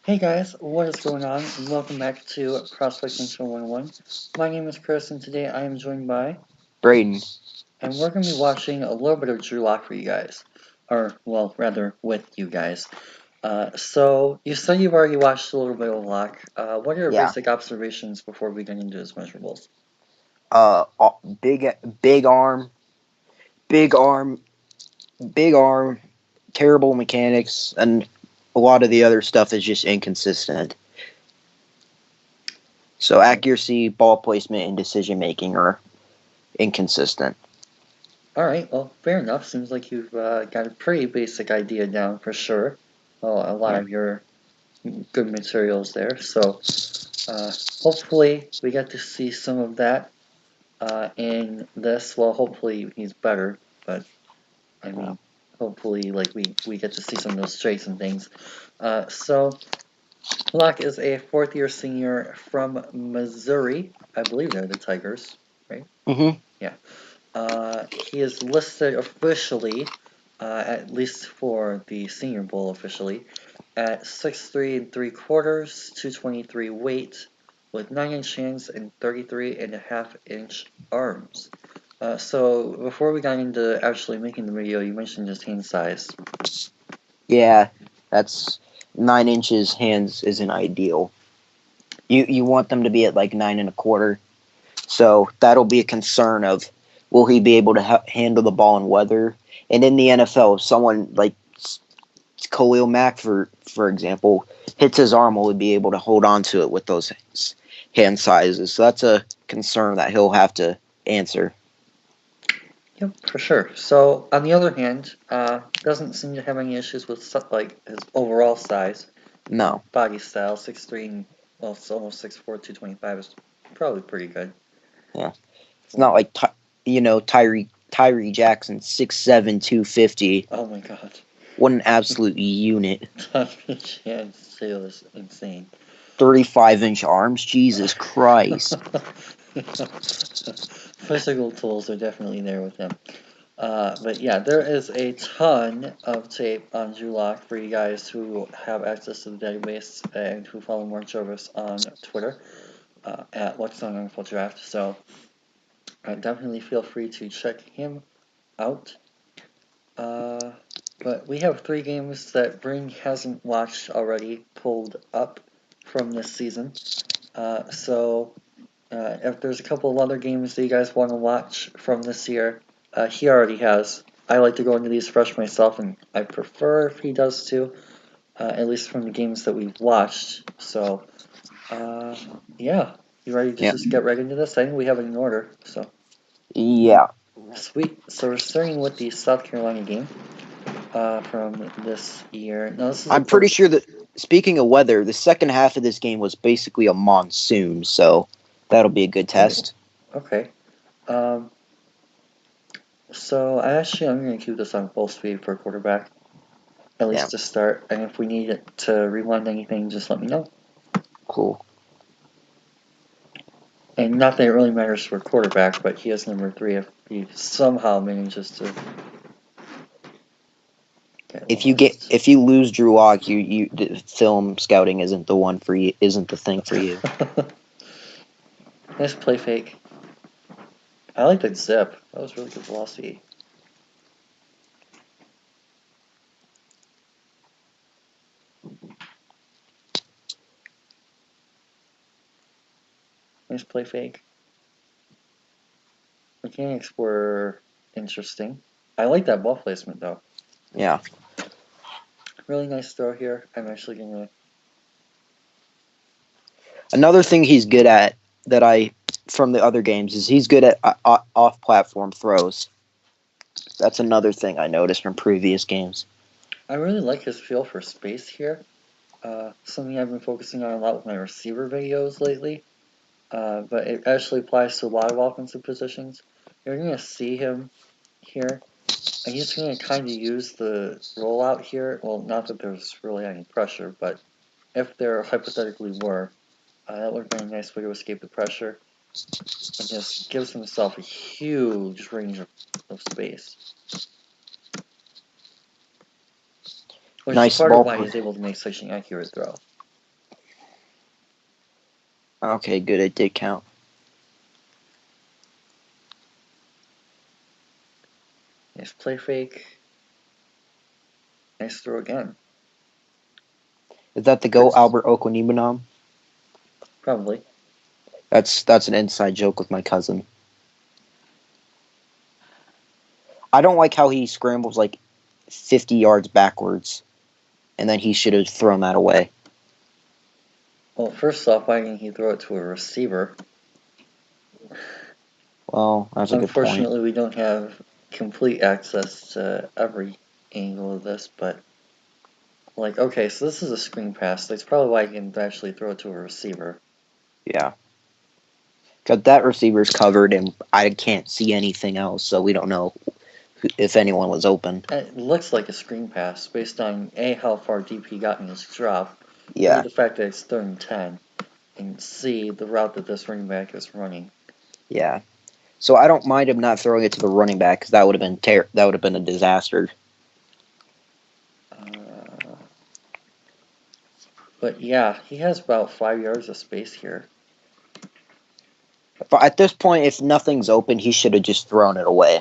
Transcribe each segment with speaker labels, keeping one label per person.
Speaker 1: Hey guys, what is going on? Welcome back to Prospecting Show 101. My name is Chris, and today I am joined by,
Speaker 2: Braden.
Speaker 1: and we're going to be watching a little bit of Drew Lock for you guys. Or, well, rather, with you guys. So, you said you've already watched a little bit of Lock. What are your
Speaker 2: Yeah.
Speaker 1: basic observations before we get into his measurables?
Speaker 2: Uh, big, big arm, big arm, big arm. Terrible mechanics, and a lot of the other stuff is just inconsistent. So accuracy, ball placement, and decision making are inconsistent.
Speaker 1: Alright, well, fair enough. Seems like you've got a pretty basic idea down for sure. Well, a lot
Speaker 2: Yeah.
Speaker 1: of your good materials there. So, hopefully, we get to see some of that in this. Well, hopefully he's better, but I
Speaker 2: Yeah.
Speaker 1: mean, hopefully, like we get to see some of those traits and things. So Locke is a fourth-year senior from Missouri. I believe they're the Tigers, right?
Speaker 2: Mhm.
Speaker 1: Yeah. He is listed officially, at least for the Senior Bowl officially, at 6'3" and 3/4, 223 weight, with 9-inch hands and 33.5-inch arms. So before we got into actually making the video, you mentioned his hand size.
Speaker 2: Yeah. That's 9 inches. Hands isn't ideal. You want them to be at like 9 1/4. So that'll be a concern of will he be able to handle the ball in weather? And in the NFL, if someone like Khalil Mack, for example, hits his arm, will he be able to hold on to it with those hand sizes? So that's a concern that he'll have to answer.
Speaker 1: Yep, for sure. So on the other hand, doesn't seem to have any issues with like his overall size.
Speaker 2: No,
Speaker 1: Body style, 6'3", and well, it's almost 6'4", 225 is probably pretty good.
Speaker 2: yeah, it's not like Tyree Jackson 6'7", 250.
Speaker 1: Oh my god.
Speaker 2: What an absolute unit!
Speaker 1: Tommy Chan Sale is insane.
Speaker 2: 35-inch arms, Jesus Christ!
Speaker 1: Physical tools are definitely there with him. But yeah, there is a ton of tape on Drew Lock for you guys who have access to the database and who follow Mark Jarvis on Twitter at What's on NFL Draft. So definitely feel free to check him out. But we have 3 games that Bring hasn't watched already pulled up from this season. So if there's a couple of other games that you guys want to watch from this year, he already has. I like to go into these fresh myself, and I prefer if he does too, at least from the games that we've watched. So, yeah, you ready to
Speaker 2: Yeah,
Speaker 1: just get right into this? I think we have it in order. So,
Speaker 2: yeah.
Speaker 1: sweet. So we're starting with the South Carolina game from this year. Now, this is a
Speaker 2: I'm pretty sure that speaking of weather, the second half of this game was basically a monsoon, so that'll be a good
Speaker 1: oh,
Speaker 2: test.
Speaker 1: okay. Um, so I'm going to keep this on full speed for quarterback, at
Speaker 2: Yeah,
Speaker 1: least to start. And if we need it to rewind anything, just let me know.
Speaker 2: cool.
Speaker 1: And not that it really matters for quarterback, but he has number 3 if he somehow manages to get lost.
Speaker 2: If you lose Drew Lock, you the film scouting isn't the one for you, isn't the thing for you.
Speaker 1: Nice play fake. I like that zip. That was really good velocity. Nice play fake. Mechanics were interesting. I like that ball placement though.
Speaker 2: Yeah.
Speaker 1: Really nice throw here. I'm actually gonna.
Speaker 2: Another thing he's good at that I from the other games is he's good at off platform throws. That's another thing I noticed from previous games.
Speaker 1: I really like his feel for space here. Something I've been focusing on a lot with my receiver videos lately. But it actually applies to a lot of offensive positions. You're gonna see him here. And he's going to kind of use the rollout here. Well, not that there's really any pressure, but if there hypothetically were, that would have been a nice way to escape the pressure. And just gives himself a huge range of space. Which is
Speaker 2: Nice
Speaker 1: part of
Speaker 2: ball.
Speaker 1: why he's able to make such an accurate throw.
Speaker 2: Okay, good. It did count.
Speaker 1: Nice play fake. Nice throw again.
Speaker 2: Is that the Go Albert Okwuegbunam?
Speaker 1: Probably.
Speaker 2: That's an inside joke with my cousin. I don't like how he scrambles like 50 yards backwards, and then he should have thrown that away.
Speaker 1: Well, first off, why didn't he throw it to a receiver?
Speaker 2: Well, that's a good point.
Speaker 1: Unfortunately, we don't have complete access to every angle of this, but like, okay, so this is a screen pass. That's probably why he can actually throw it to a receiver.
Speaker 2: Yeah. Because that receiver's covered, and I can't see anything else, so we don't know if anyone was open.
Speaker 1: It looks like a screen pass based on A, how far deep he got in his drop,
Speaker 2: Yeah.
Speaker 1: B, the fact that it's 3rd and 10, and C, the route that this running back is running.
Speaker 2: Yeah. So I don't mind him not throwing it to the running back, because that would have been that would have been a disaster.
Speaker 1: But yeah, he has about 5 yards of space here.
Speaker 2: But at this point, if nothing's open, he should have just thrown it away.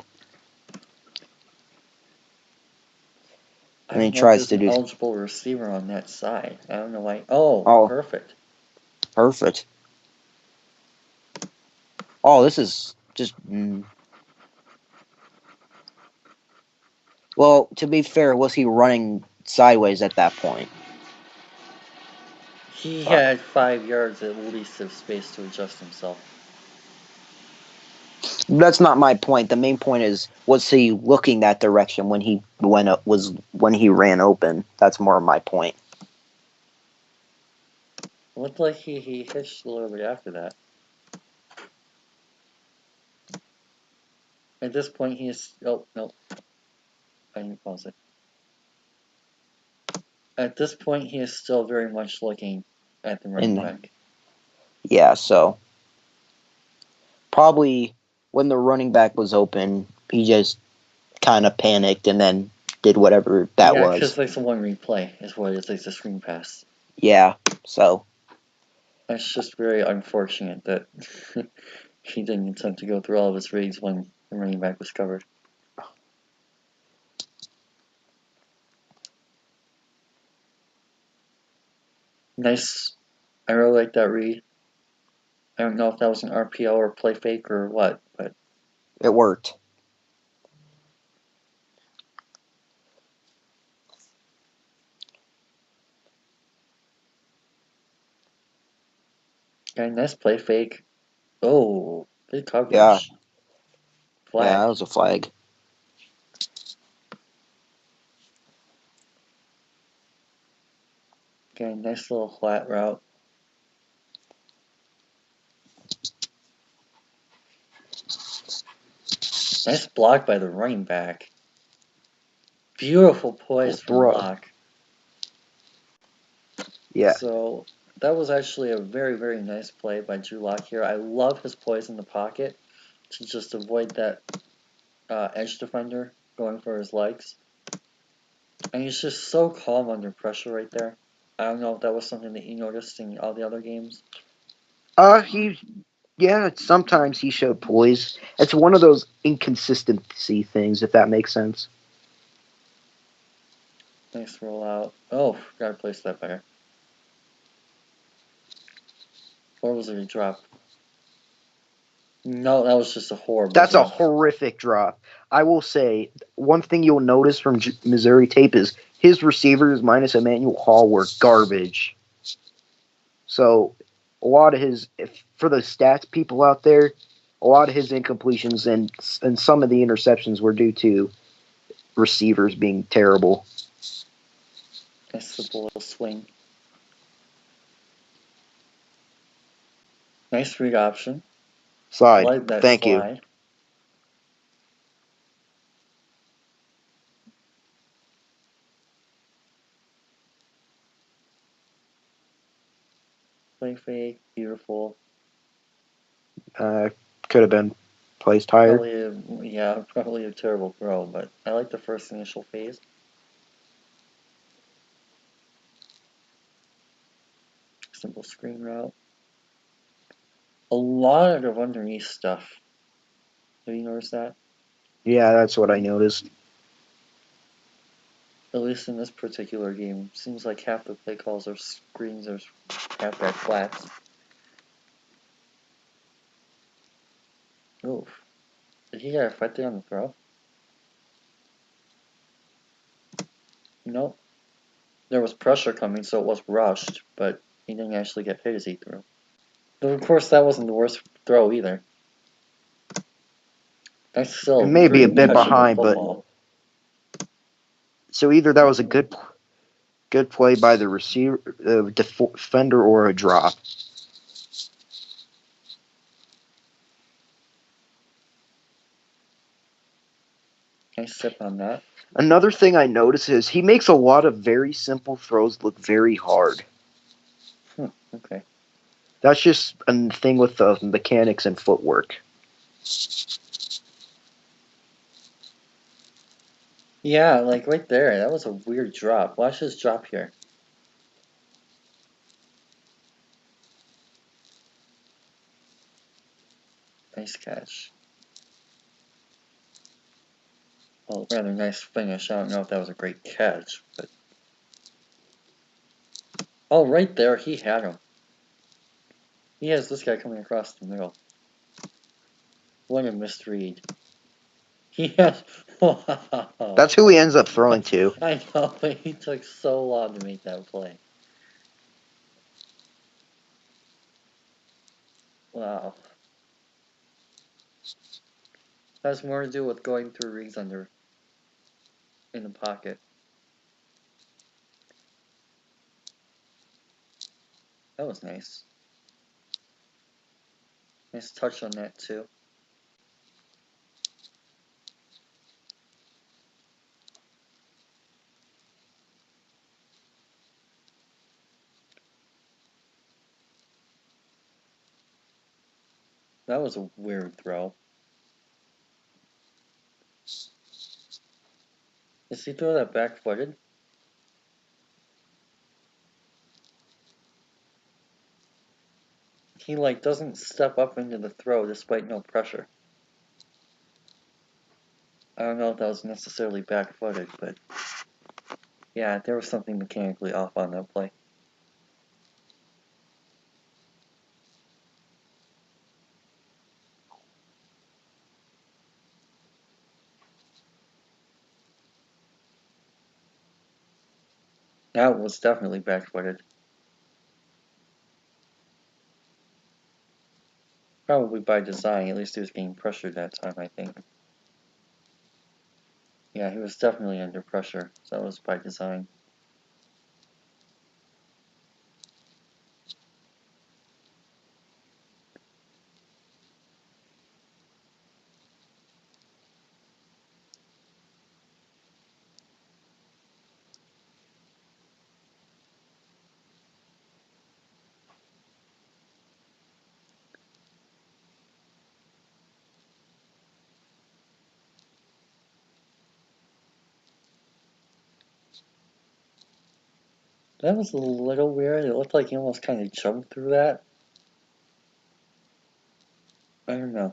Speaker 2: And he tries to do
Speaker 1: an eligible receiver on that side. I don't know why. Oh, perfect.
Speaker 2: Perfect. Oh, this is just. Well, to be fair, was he running sideways at that point?
Speaker 1: He had 5 yards at least of space to adjust himself.
Speaker 2: That's not my point. The main point is, was he looking that direction when he when he ran open? That's more my point.
Speaker 1: It looked like he hitched a little bit after that. At this point, he is. Oh, no. I didn't pause it. At this point, he is still very much looking at the running back.
Speaker 2: Yeah, so probably when the running back was open, he just kind of panicked and then did whatever that was.
Speaker 1: Yeah, because there's a one replay, is what it is. It's a screen pass.
Speaker 2: Yeah, so.
Speaker 1: That's just very unfortunate that he didn't attempt to go through all of his reads when the running back was covered. Nice. I really like that read. I don't know if that was an RPO or play fake or what, but
Speaker 2: it worked.
Speaker 1: okay, nice play fake. Oh, good coverage.
Speaker 2: Yeah.
Speaker 1: Flag.
Speaker 2: Yeah, that was a flag.
Speaker 1: Okay, nice little flat route. Nice block by the running back. Beautiful poise from block.
Speaker 2: Yeah.
Speaker 1: So that was actually a very, very nice play by Drew Lock here. I love his poise in the pocket to just avoid that edge defender going for his legs. And he's just so calm under pressure right there. I don't know if that was something that you noticed in all the other games.
Speaker 2: Sometimes he showed poise. It's one of those inconsistency things, if that makes sense.
Speaker 1: Nice rollout. Oh, gotta place that better. Or was it a drop? No, that was just a horrible
Speaker 2: That's
Speaker 1: drop.
Speaker 2: a horrific drop. I will say, one thing you'll notice from Missouri tape is his receivers minus Emmanuel Hall were garbage. So, a lot of his, for the stats people out there, a lot of his incompletions and some of the interceptions were due to receivers being terrible.
Speaker 1: Nice simple little swing. Nice read option.
Speaker 2: Slide.
Speaker 1: Like that
Speaker 2: Thank
Speaker 1: slide.
Speaker 2: you.
Speaker 1: Play fake. Beautiful.
Speaker 2: Could have been placed higher.
Speaker 1: Probably a terrible throw, but I like the first initial phase. Simple screen route. a lot of underneath stuff. Have you noticed that?
Speaker 2: Yeah, that's what I noticed.
Speaker 1: At least in this particular game, seems like half the play calls or screens are half that flat. Oof. Did he get affected on the throw? Nope. There was pressure coming, so it was rushed, but he didn't actually get hit as he threw. But of course, that wasn't the worst throw either. That's still
Speaker 2: It may be a bit
Speaker 1: impressionable
Speaker 2: behind, but
Speaker 1: football.
Speaker 2: so either that was a good play by the receiver, defender, or a drop.
Speaker 1: Nice sip on that.
Speaker 2: Another thing I notice is he makes a lot of very simple throws look very hard.
Speaker 1: Okay.
Speaker 2: That's just a thing with the mechanics and footwork.
Speaker 1: Yeah, like right there. That was a weird drop. Watch this drop here. Nice catch. Well, rather nice finish. I don't know if that was a great catch, but... Oh, right there, he had him. He has this guy coming across the middle. What a misread. He has... Wow.
Speaker 2: That's who he ends up throwing to.
Speaker 1: I know, but he took so long to make that play. Wow. Has more to do with going through reads under in the pocket. That was nice. Nice touch on that too. That was a weird throw. Does he throw that back-footed? He like doesn't step up into the throw despite no pressure. I don't know if that was necessarily back-footed, but yeah, there was something mechanically off on that play. That was definitely back-footed. Probably by design, at least he was getting pressured that time, I think. Yeah, he was definitely under pressure, so that was by design. That was a little weird. It looked like he almost kind of jumped through that. I don't know.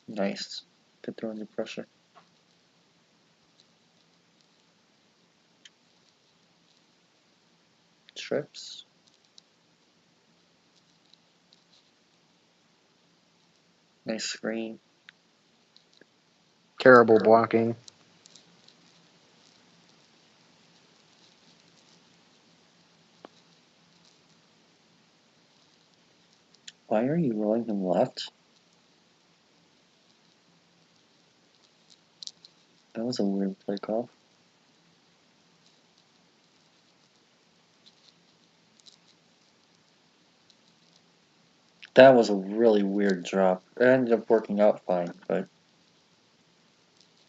Speaker 1: Nice. Good throw under pressure. Trips. Nice screen.
Speaker 2: Terrible blocking.
Speaker 1: Why are you rolling him left? That was a weird play call. That was a really weird drop. It ended up working out fine, but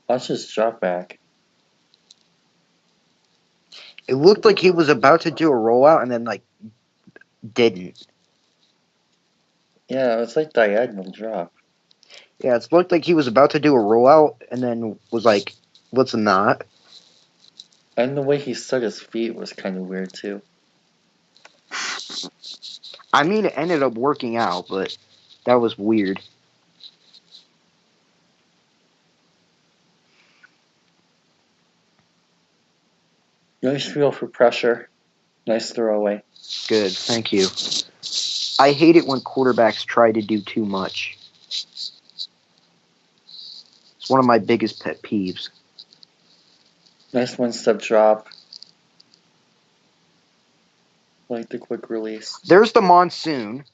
Speaker 1: watch this drop back.
Speaker 2: It looked like he was about to do a rollout and then like didn't.
Speaker 1: Yeah, it's like diagonal drop.
Speaker 2: Yeah, it looked like he was about to do a rollout and then was like, "Let's not."
Speaker 1: And the way he set his feet was kind of weird too.
Speaker 2: I mean, it ended up working out, but that was weird.
Speaker 1: Nice feel for pressure. Nice throwaway.
Speaker 2: Good, thank you. I hate it when quarterbacks try to do too much. It's one of my biggest pet peeves.
Speaker 1: Nice one-step drop. Like the quick release.
Speaker 2: There's the monsoon.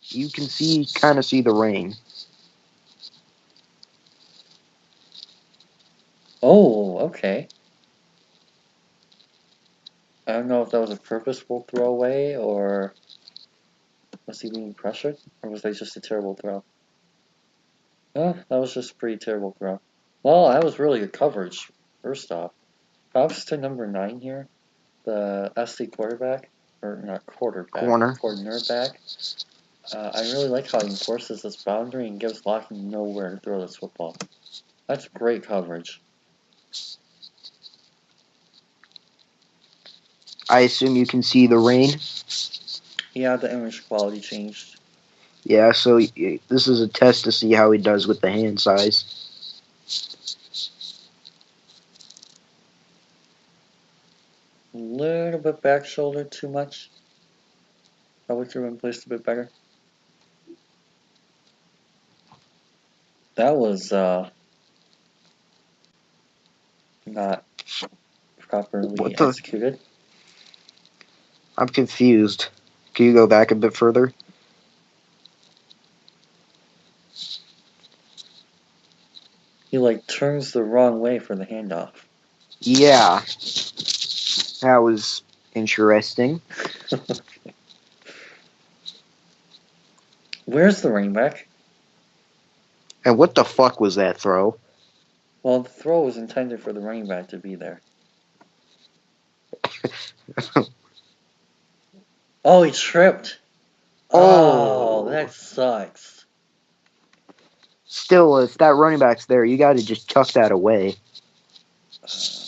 Speaker 2: You can kind of see the rain.
Speaker 1: Oh, okay. I don't know if that was a purposeful throwaway or was he being pressured or was that just a terrible throw? Oh, that was just a pretty terrible throw. Well, that was really good coverage, first off. Props to number 9 here, the SC quarterback, or not quarterback, cornerback. I really like how he enforces this boundary and gives Lockton nowhere to throw this football. That's great coverage.
Speaker 2: I assume you can see the rain.
Speaker 1: Yeah, the image quality changed.
Speaker 2: Yeah, so this is a test to see how he does with the hand size.
Speaker 1: A little bit back shoulder too much. Probably could have been placed a bit better. That was not properly
Speaker 2: What the?
Speaker 1: executed.
Speaker 2: I'm confused. Can you go back a bit further?
Speaker 1: He like turns the wrong way for the handoff.
Speaker 2: Yeah. That was interesting.
Speaker 1: Where's the running back?
Speaker 2: And what the fuck was that throw?
Speaker 1: Well, the throw was intended for the running back to be there. Oh, he tripped. Oh, that sucks.
Speaker 2: Still, if that running back's there, you got to just chuck that away.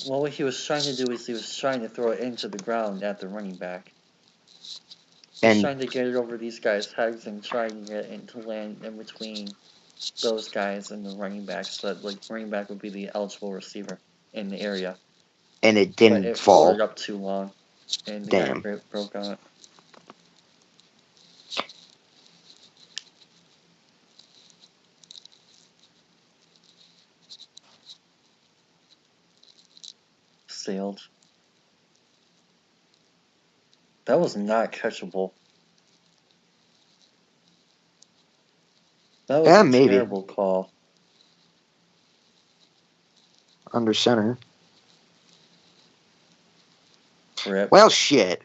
Speaker 1: Well, what he was trying to do is he was trying to throw it into the ground at the running back. He's trying to get it over these guys' heads and trying to get it to land in between those guys and the running back, so that like running back would be the eligible receiver in the area.
Speaker 2: And it didn't
Speaker 1: but it
Speaker 2: fall.
Speaker 1: floated up too long, and the
Speaker 2: Damn.
Speaker 1: guy broke on it. Sailed. That was not catchable. That was a
Speaker 2: maybe.
Speaker 1: terrible call.
Speaker 2: Under center.
Speaker 1: Rip.
Speaker 2: Well, shit.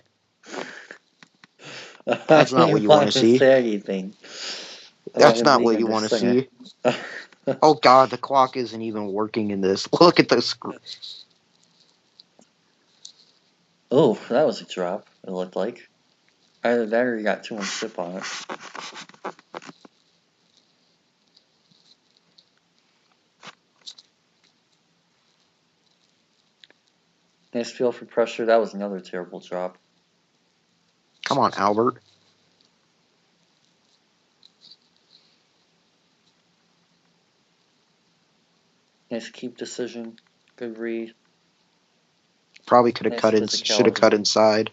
Speaker 2: That's not what you want to see.
Speaker 1: Say anything.
Speaker 2: That's not what you want to see. Oh god, the clock isn't even working in this. Look at the screen.
Speaker 1: Oh, that was a drop, it looked like. Either that or you got too much chip on it. Nice feel for pressure. That was another terrible drop.
Speaker 2: Come on, Albert.
Speaker 1: Nice keep decision. Good read.
Speaker 2: Probably could have
Speaker 1: Nice
Speaker 2: cut in. Should have cut inside.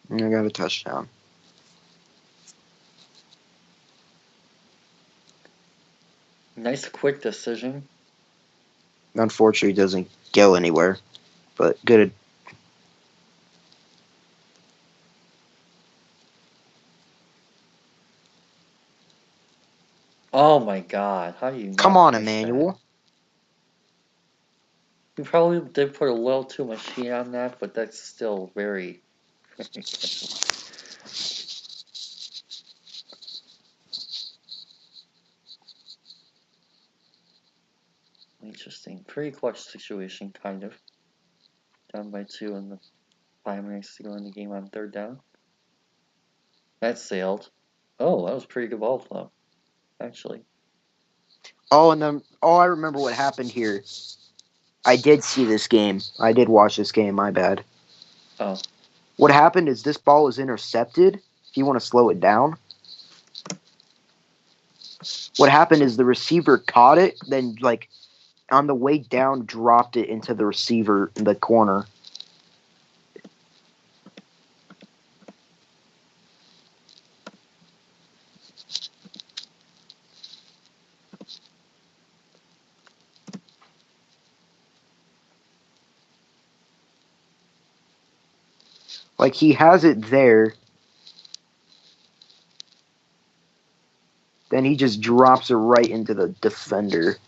Speaker 2: And I got a touchdown.
Speaker 1: Nice quick decision.
Speaker 2: Unfortunately, it doesn't go anywhere. But good.
Speaker 1: Oh my god, how do you
Speaker 2: Come
Speaker 1: not
Speaker 2: on,
Speaker 1: miss
Speaker 2: Emmanuel.
Speaker 1: that? You probably did put a little too much heat on that, but that's still very interesting. Pretty clutch situation, kind of. Down by 2 in the 5 minutes to go in the game on 3rd down. That sailed. Oh, that was pretty good ball flow, actually.
Speaker 2: Oh, and then I remember what happened here. I did see this game. I did watch this game. My bad.
Speaker 1: Oh.
Speaker 2: What happened is this ball was intercepted. If you want to slow it down, what happened is the receiver caught it, then like on the way down, dropped it into the receiver in the corner. Like he has it there, then he just drops it right into the defender.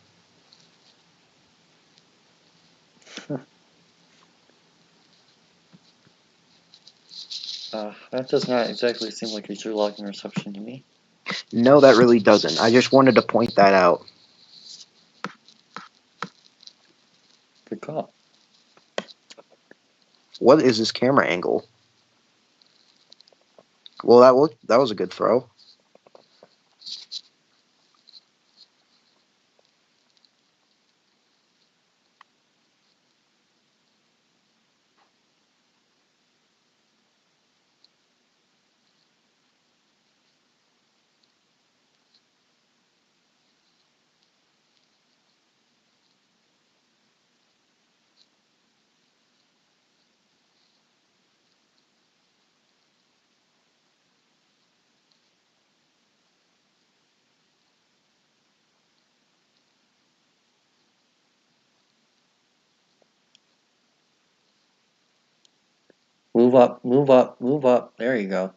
Speaker 1: That does not exactly seem like a true locking reception to me.
Speaker 2: No, that really doesn't. I just wanted to point that out.
Speaker 1: Good call.
Speaker 2: What is this camera angle? Well, that was a good throw.
Speaker 1: Move up, move up, move up. There you go.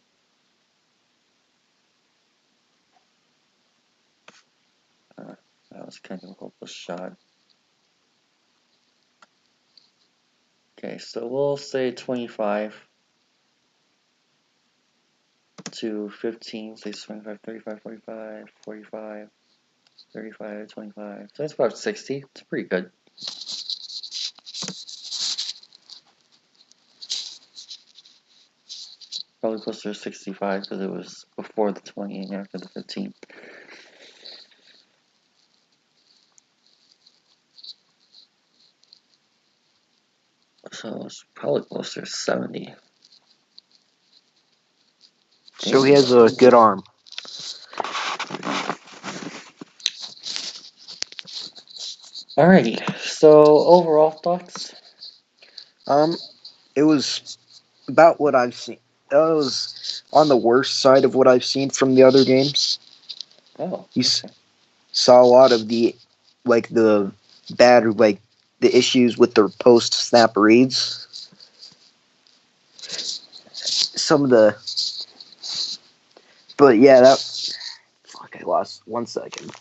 Speaker 1: That was kind of a hopeless shot. Okay, so we'll say 25 to 15. Say 25, 35, 45, 45, 35, 25. So that's about 60. It's pretty good. Probably closer to 65 because it was before the 20 and after the 15. So it's probably closer to 70.
Speaker 2: So he has a good arm.
Speaker 1: Alrighty, so overall thoughts?
Speaker 2: It was about what I've seen. It was on the worst side of what I've seen from the other games.
Speaker 1: Oh,
Speaker 2: You
Speaker 1: okay.
Speaker 2: saw a lot of the bad the issues with the post snap reads. Some of the, but yeah, I lost 1 second.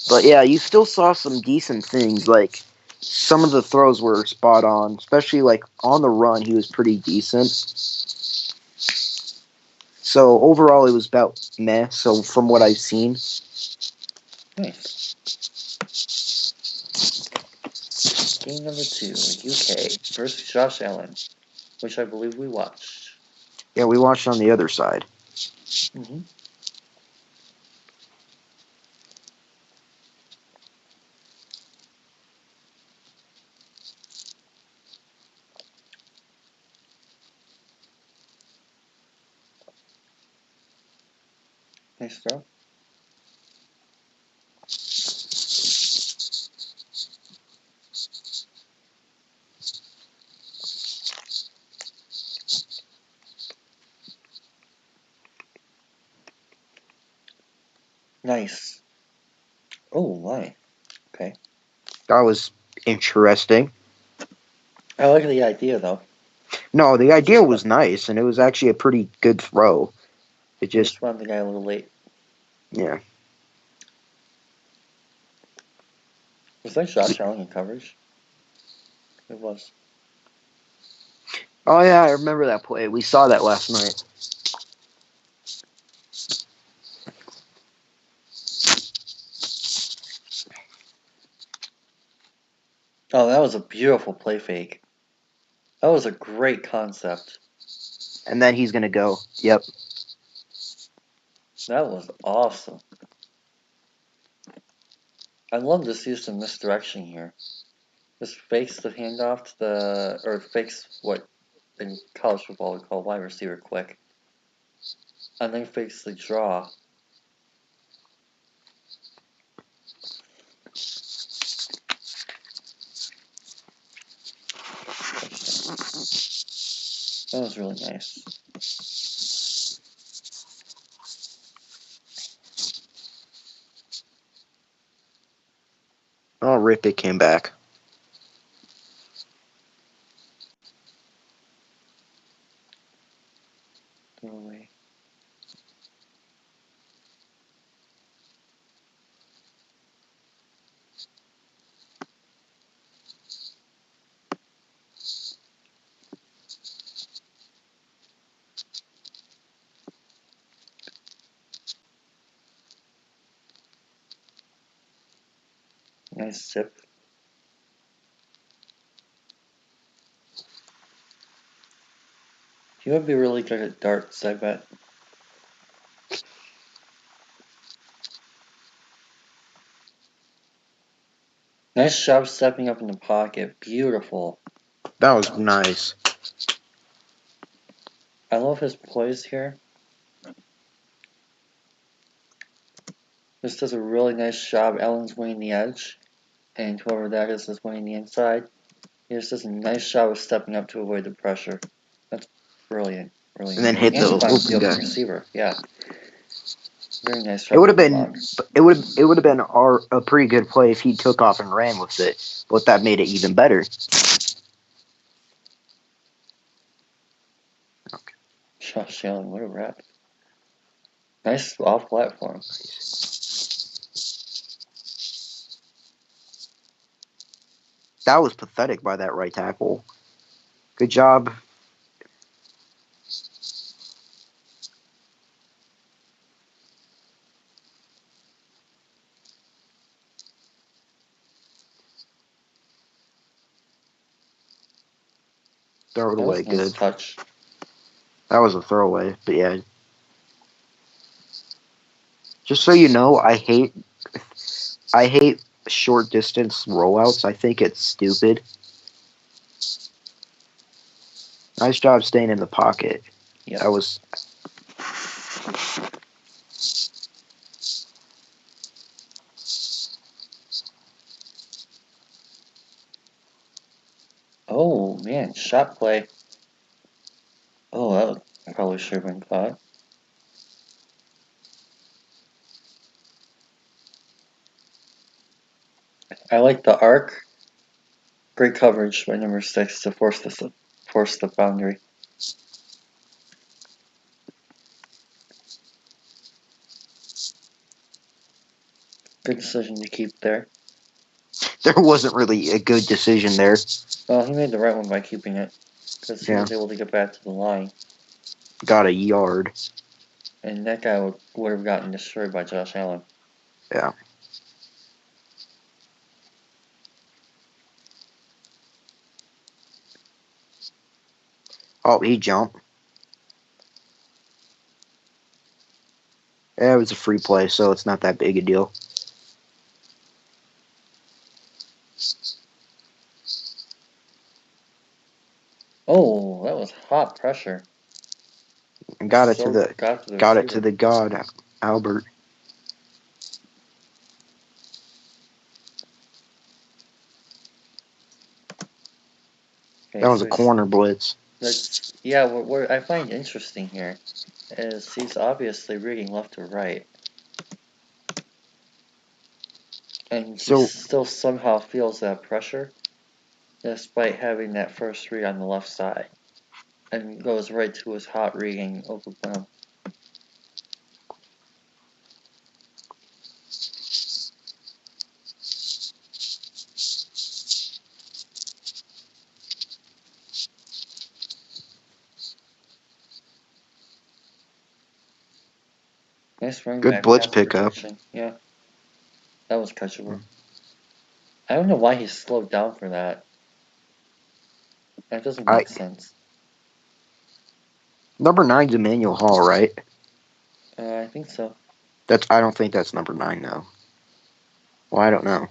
Speaker 2: But yeah, you still saw some decent things. Like some of the throws were spot on, especially like on the run. He was pretty decent. So overall, it was about meh. So from what I've seen,
Speaker 1: Nice. Game number 2, UK versus Josh Allen, which I believe we watched.
Speaker 2: yeah, we watched on the other side.
Speaker 1: Mm-hmm. Nice throw. Nice. Oh my. Okay.
Speaker 2: That was interesting.
Speaker 1: I like the idea though.
Speaker 2: No, the idea
Speaker 1: Just
Speaker 2: was nice, and it was actually a pretty good throw. It just,
Speaker 1: just run the guy a little late.
Speaker 2: yeah.
Speaker 1: Was that Josh Allen in coverage? It was.
Speaker 2: Oh yeah, I remember that play. We saw that last night.
Speaker 1: Oh, that was a beautiful play fake. That was a great concept.
Speaker 2: And then he's gonna go. Yep.
Speaker 1: That was awesome. I love this use of misdirection here. Just fakes the handoff to or fakes what in college football we call wide receiver quick. And then fakes the draw. That was really nice.
Speaker 2: Oh, rip, it came back.
Speaker 1: Go away. Nice zip. He would be really good at darts, I bet. Nice job stepping up in the pocket. Beautiful.
Speaker 2: That was nice.
Speaker 1: I love his poise here. This does a really nice job. Allen's winning the edge, and whoever that is winning the inside. He just does a nice job of stepping up to avoid the pressure. That's brilliant. Really
Speaker 2: And then hit the
Speaker 1: open
Speaker 2: guy.
Speaker 1: receiver. Yeah. Very nice.
Speaker 2: It would have been a pretty good play if he took off and ran with it, but that made it even better.
Speaker 1: Josh Allen, what a rep. Nice off platform.
Speaker 2: That was pathetic by that right tackle. Good job. Throw it
Speaker 1: That was
Speaker 2: away.
Speaker 1: a nice
Speaker 2: Good.
Speaker 1: touch.
Speaker 2: That was a throwaway, but yeah. Just so you know, I hate short distance rollouts. I think it's stupid. Nice job staying in the pocket.
Speaker 1: Yep.
Speaker 2: That was.
Speaker 1: Oh man, shot play. Oh, that probably should have been caught. I like the arc. Great coverage by number 6 to force the boundary. Good decision to keep there.
Speaker 2: There wasn't really a good decision there.
Speaker 1: Well, he made the right one by keeping it, because he was able to get back to the line.
Speaker 2: Got a yard.
Speaker 1: And that guy would have gotten destroyed by Josh Allen.
Speaker 2: Yeah. Oh, he jumped. Yeah, it was a free play, so it's not that big a deal.
Speaker 1: Oh, that was hot pressure.
Speaker 2: And got it to the god, Albert.
Speaker 1: Okay,
Speaker 2: That was a corner blitz.
Speaker 1: Yeah, what I find interesting here is he's obviously reading left to right. And he still somehow feels that pressure, despite having that first read on the left side. And goes right to his hot reading overwhelm. Nice running
Speaker 2: Good
Speaker 1: back
Speaker 2: blitz
Speaker 1: pass
Speaker 2: pickup.
Speaker 1: protection. Yeah. That was catchable. I don't know why he slowed down for that. That doesn't make sense.
Speaker 2: Number 9's Emmanuel Hall, right?
Speaker 1: I think so.
Speaker 2: I don't think that's number 9 though. Well, I don't know.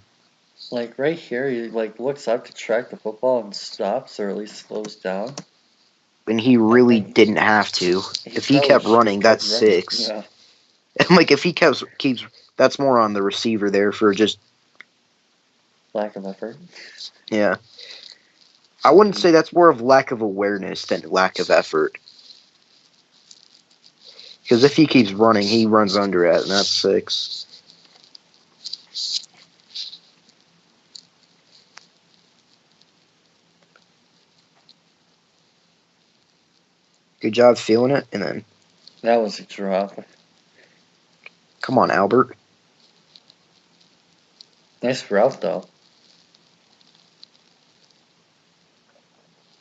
Speaker 1: Like right here, he like looks up to track the football and stops, or at least slows down.
Speaker 2: And he really didn't have to. If he kept running, that's 6.
Speaker 1: Yeah.
Speaker 2: Like if he keeps, that's more on the receiver there for just
Speaker 1: Lack of effort.
Speaker 2: yeah. I wouldn't say that's more of lack of awareness than lack of effort. Because if he keeps running, he runs under it, and that's 6. Good job feeling it, and then
Speaker 1: That was a drop.
Speaker 2: come on, Albert.
Speaker 1: Nice route though.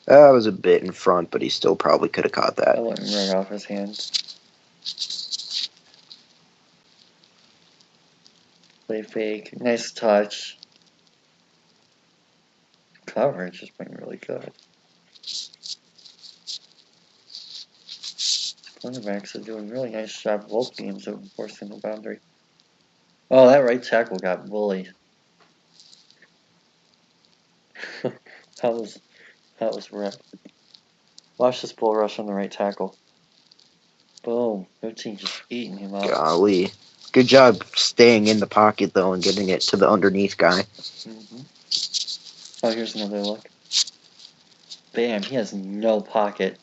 Speaker 2: That was a bit in front, but he still probably could have caught that.
Speaker 1: That went right off his hands. Play fake. Nice touch. Coverage has been really good. Cornerbacks are doing a really nice job both teams of enforcing the boundary. Oh, that right tackle got bullied. that was rough. Watch this bull rush on the right tackle. Boom. 13 just eating him up.
Speaker 2: Golly. Good job staying in the pocket, though, and getting it to the underneath guy.
Speaker 1: Oh, here's another look. Bam, he has no pocket.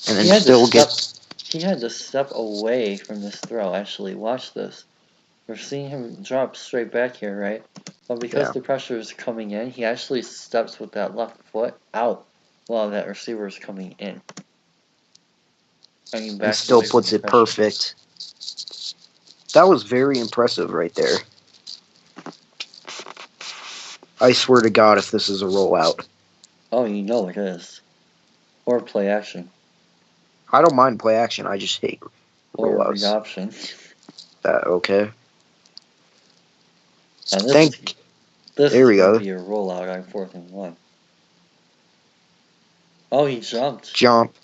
Speaker 2: And then still
Speaker 1: He had to step away from this throw, actually. Watch this. We're seeing him drop straight back here, right? But because the pressure is coming in, he actually steps with that left foot out while that receiver is coming in.
Speaker 2: And still puts it perfect. That was very impressive right there. I swear to God, if this is a rollout.
Speaker 1: Oh, you know it is. Or play action.
Speaker 2: I don't mind play action. I just hate rollouts.
Speaker 1: Or read option.
Speaker 2: Okay.
Speaker 1: This
Speaker 2: there we go.
Speaker 1: Be a rollout on 4th and 1. Oh, he jumped.
Speaker 2: Jump.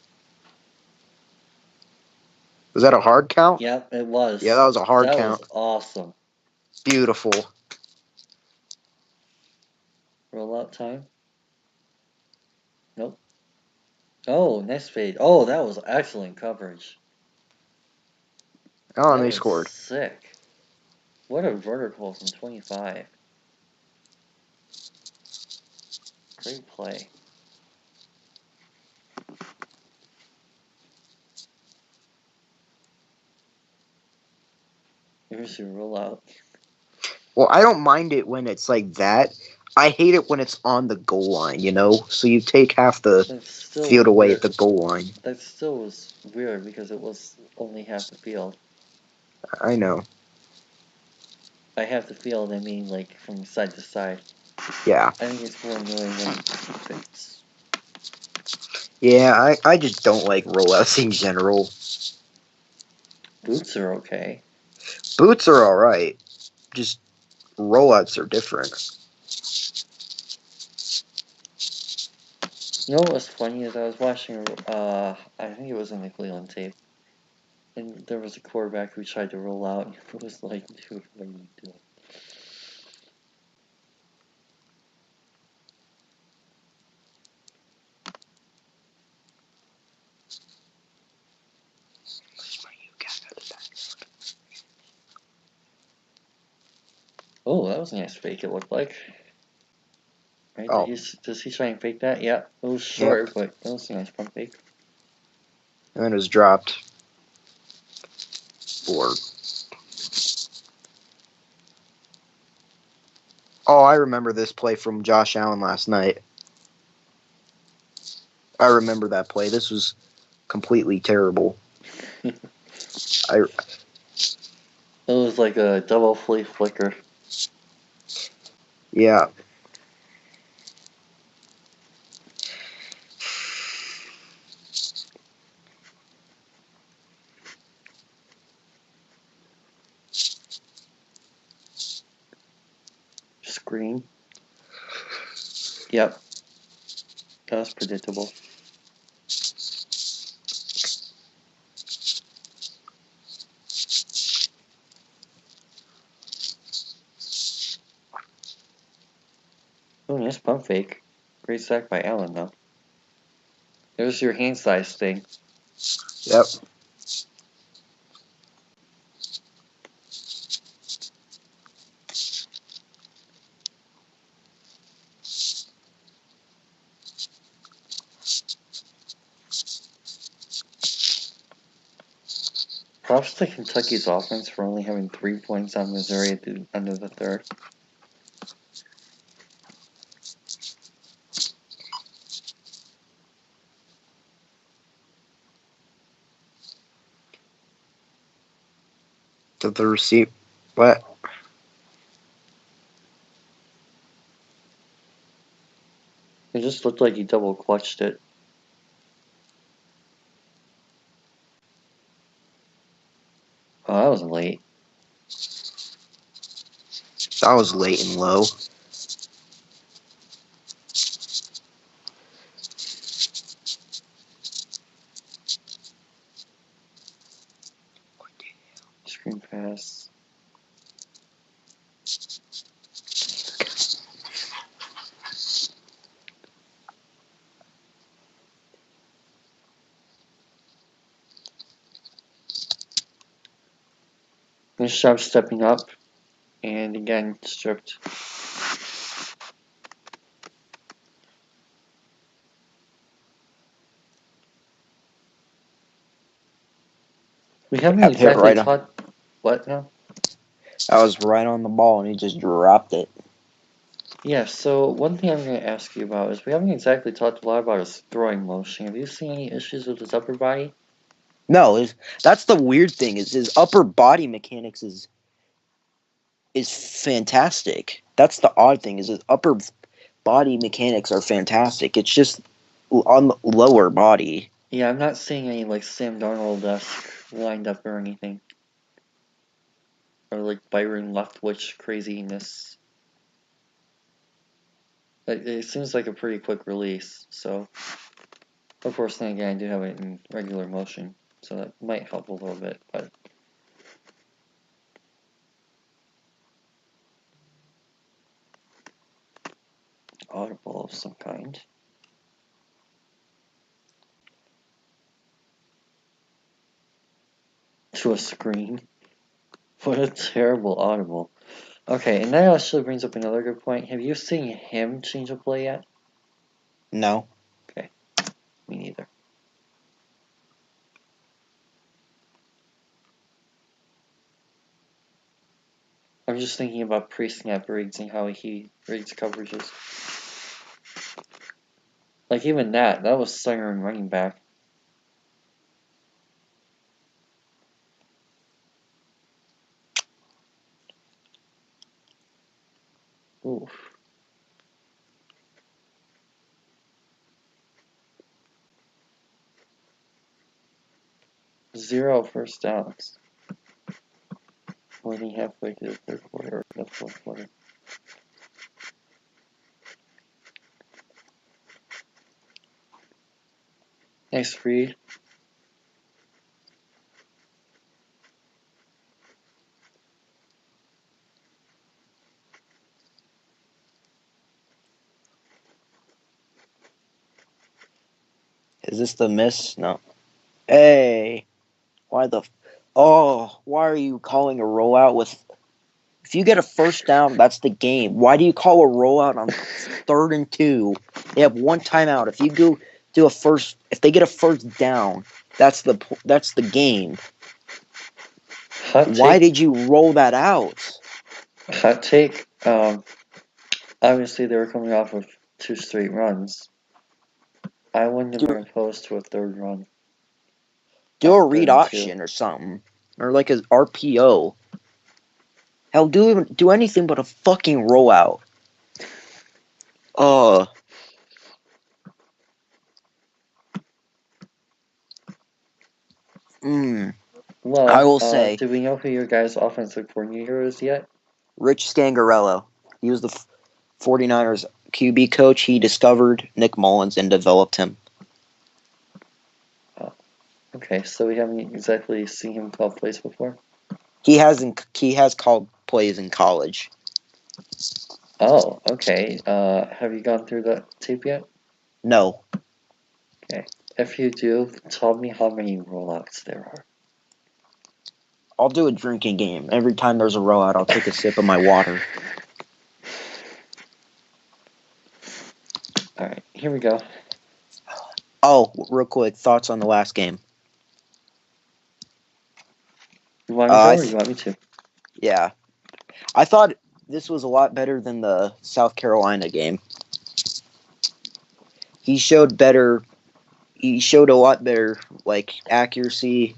Speaker 2: Was that a hard count?
Speaker 1: Yep, it was.
Speaker 2: Yeah, that was a hard count.
Speaker 1: That was awesome.
Speaker 2: Beautiful.
Speaker 1: Rollout time. Nope. Oh, nice fade. Oh, that was excellent coverage.
Speaker 2: Oh, and they scored.
Speaker 1: Sick. What a vertical from 25. Great play. Here's your rollout.
Speaker 2: Well, I don't mind it when it's like that. I hate it when it's on the goal line, you know? So you take half the field away at the goal line.
Speaker 1: That still was weird because it was only half the field.
Speaker 2: I know.
Speaker 1: By half the field, I mean like from side to side.
Speaker 2: Yeah.
Speaker 1: I think it's more annoying when it fits.
Speaker 2: Yeah, I just don't like rollouts in general.
Speaker 1: Boots are okay.
Speaker 2: Boots are alright. Just rollouts are different.
Speaker 1: You know what was funny is I was watching, I think it was in the Cleveland tape, and there was a quarterback who tried to roll out, and it was like, dude, what are you doing? Oh, that was a nice fake, it looked like. Right?
Speaker 2: Oh.
Speaker 1: Does he try and fake that? Yeah, it was short, but that was a nice pump fake.
Speaker 2: And then it was dropped. Or oh, I remember this play from Josh Allen last night. I remember that play. This was completely terrible.
Speaker 1: It was like a double flea flicker.
Speaker 2: Yeah.
Speaker 1: Screen. Yep. That was predictable. Oh, nice pump fake. Great sack by Allen, though. There's your hand size thing.
Speaker 2: Yep.
Speaker 1: Props to Kentucky's offense for only having 3 points on Missouri at the end of the third.
Speaker 2: To the receipt. What?
Speaker 1: It just looked like he double clutched it. Oh, that was late.
Speaker 2: That was late and low.
Speaker 1: Screen pass. Nice job stepping up. And again, stripped. We haven't
Speaker 2: Got hit
Speaker 1: exactly
Speaker 2: right on.
Speaker 1: taught... What now?
Speaker 2: I was right on the ball and he just dropped it.
Speaker 1: Yeah, so one thing I'm going to ask you about is we haven't exactly talked a lot about his throwing motion. Have you seen any issues with his upper body?
Speaker 2: No, that's the weird thing is his upper body mechanics is fantastic. That's the odd thing is his upper body mechanics are fantastic. It's just on the lower body.
Speaker 1: Yeah, I'm not seeing any like Sam Darnold-esque lined up or anything. Or like Byron Leftwich craziness. It seems like a pretty quick release, so... Of course, then again, I do have it in regular motion, so that might help a little bit, but... Audible of some kind. To a screen. What a terrible audible. Okay, and that actually brings up another good point. Have you seen him change a play yet?
Speaker 2: No.
Speaker 1: Okay, me neither. I'm just thinking about pre-snap reads and how he reads coverages. Like even that was siren running back. Oof. Zero first downs. More than halfway through the third quarter or the fourth quarter. Nice read.
Speaker 2: Is this the miss? No. Hey. Why are you calling a rollout with... If you get a first down, that's the game. Why do you call a rollout on 3rd and 2? They have one timeout. If you go do if they get a first down, that's the game. Why did you roll that out?
Speaker 1: Hot take. Obviously they were coming off of 2 straight runs. I wouldn't have been opposed to a 3rd run.
Speaker 2: Do a read option or something, or like an RPO. Hell, do anything but a fucking rollout.
Speaker 1: Well,
Speaker 2: I will say,
Speaker 1: do we know who your guys' offensive coordinator is yet?
Speaker 2: Rich Scangarello. He was the 49ers QB coach. He discovered Nick Mullins and developed him.
Speaker 1: Oh, okay, so we haven't exactly seen him call plays before?
Speaker 2: He has called plays in college.
Speaker 1: Oh, okay. Have you gone through the tape yet?
Speaker 2: No.
Speaker 1: Okay. If you do, tell me how many rollouts there are.
Speaker 2: I'll do a drinking game. Every time there's a rollout, I'll take a sip of my water.
Speaker 1: Alright, here we go.
Speaker 2: Oh, real quick, thoughts on the last game.
Speaker 1: You want me to
Speaker 2: Uh,
Speaker 1: go
Speaker 2: I
Speaker 1: or
Speaker 2: th-
Speaker 1: you want me to?
Speaker 2: yeah. I thought this was a lot better than the South Carolina game. He showed better. He showed a lot better, like, accuracy.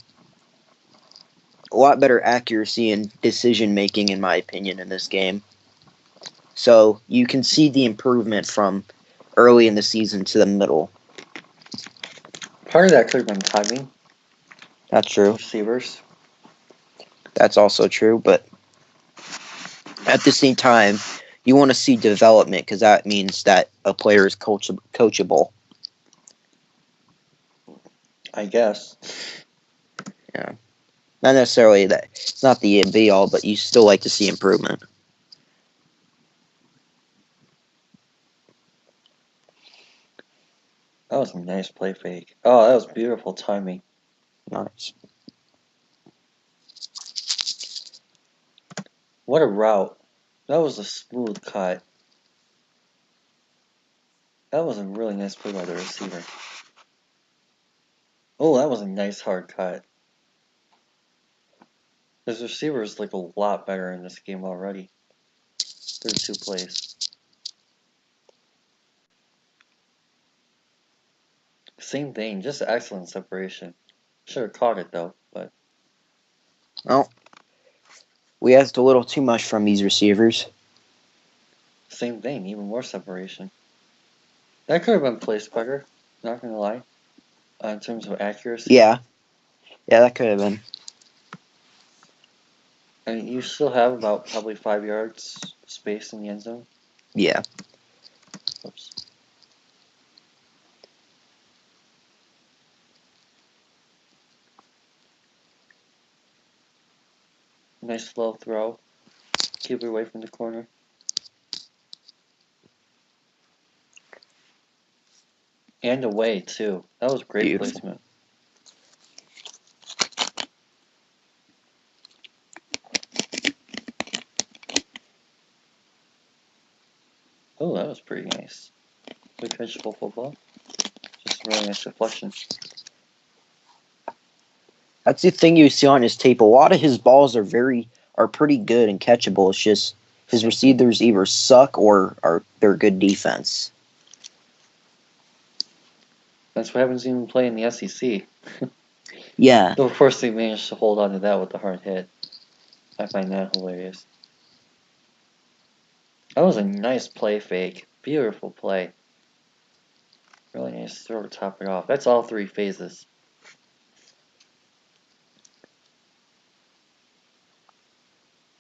Speaker 2: A lot better accuracy and decision making, in my opinion, in this game. So you can see the improvement from early in the season to the middle.
Speaker 1: Part of that could have been timing.
Speaker 2: That's true.
Speaker 1: Receivers.
Speaker 2: That's also true, but at the same time, you want to see development because that means that a player is coachable.
Speaker 1: I guess.
Speaker 2: Yeah, not necessarily that it's not the be all, but you still like to see improvement.
Speaker 1: That was a nice play fake. Oh, that was beautiful timing.
Speaker 2: Nice.
Speaker 1: What a route. That was a smooth cut. That was a really nice play by the receiver. Oh, that was a nice hard cut. His receiver is like a lot better in this game already. 32 plays. Same thing, just excellent separation. Should have caught it though, but
Speaker 2: Well, we asked a little too much from these receivers.
Speaker 1: same thing, even more separation. That could have been placed better, not gonna lie, in terms of accuracy.
Speaker 2: Yeah, that could have been.
Speaker 1: I mean, you still have about probably 5 yards space in the end zone.
Speaker 2: Yeah.
Speaker 1: Oops. Nice slow throw. Keep it away from the corner. And away too. That was great
Speaker 2: Beautiful.
Speaker 1: placement. Oh, that was pretty nice. Good catchable football. Just really nice deflection.
Speaker 2: That's the thing you see on his tape. A lot of his balls are pretty good and catchable. It's just his
Speaker 1: Same thing.
Speaker 2: receivers either suck or they're good defense.
Speaker 1: That's what happens even playing the SEC.
Speaker 2: Yeah.
Speaker 1: Though of course they managed to hold on to that with the hard hit. I find that hilarious. That was a nice play fake. Beautiful play. Really nice throw to top it off. That's all 3 phases.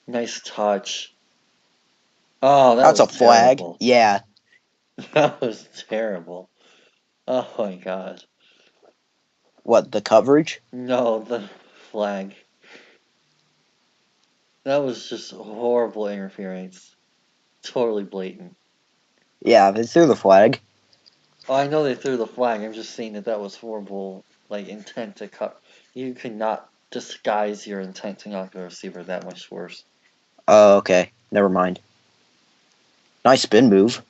Speaker 1: Nice touch. Oh, that
Speaker 2: That's
Speaker 1: was
Speaker 2: a flag.
Speaker 1: terrible.
Speaker 2: Yeah.
Speaker 1: That was terrible. Oh my god.
Speaker 2: What, the coverage?
Speaker 1: No, the flag. That was just horrible interference. Totally blatant.
Speaker 2: Yeah, they threw the flag.
Speaker 1: Oh, I know they threw the flag. I'm just saying that was horrible, like, intent to cut. You could not disguise your intent to knock the receiver that much worse.
Speaker 2: Oh, okay. Never mind. Nice spin move.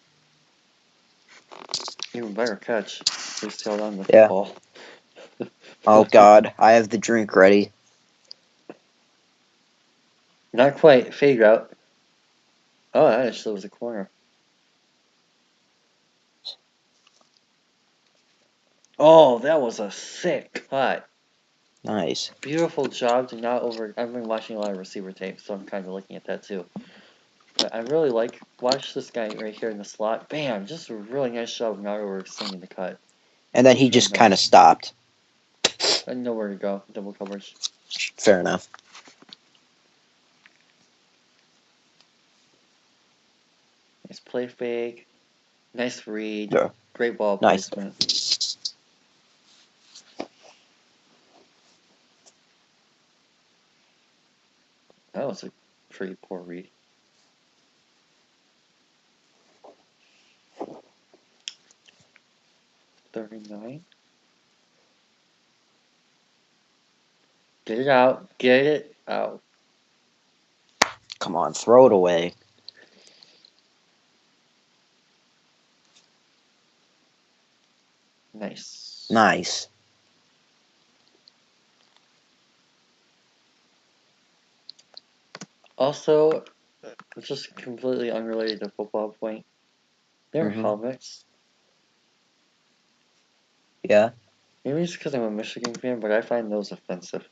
Speaker 1: Even better catch. Just tailed on the
Speaker 2: Yeah.
Speaker 1: football.
Speaker 2: Oh, God. I have the drink ready.
Speaker 1: Not quite. Fade route. Oh, that actually was a corner. Oh, that was a sick cut.
Speaker 2: Nice.
Speaker 1: Beautiful job to not over. I've been watching a lot of receiver tape, so I'm kind of looking at that too. But I really watch this guy right here in the slot. Bam! Just a really nice job of not overextending the cut.
Speaker 2: And then
Speaker 1: That was
Speaker 2: he
Speaker 1: really
Speaker 2: just kind of
Speaker 1: nice.
Speaker 2: stopped.
Speaker 1: I know where to go. Double coverage.
Speaker 2: Fair enough.
Speaker 1: Nice play fake. Nice read.
Speaker 2: Yeah.
Speaker 1: Great ball
Speaker 2: Nice.
Speaker 1: placement. That was a pretty poor read. 39. Get it out. Get it out.
Speaker 2: Come on, throw it away.
Speaker 1: Nice.
Speaker 2: Nice.
Speaker 1: Also, just completely unrelated to football point, their helmets.
Speaker 2: Yeah.
Speaker 1: Maybe it's because I'm a Michigan fan, but I find those offensive.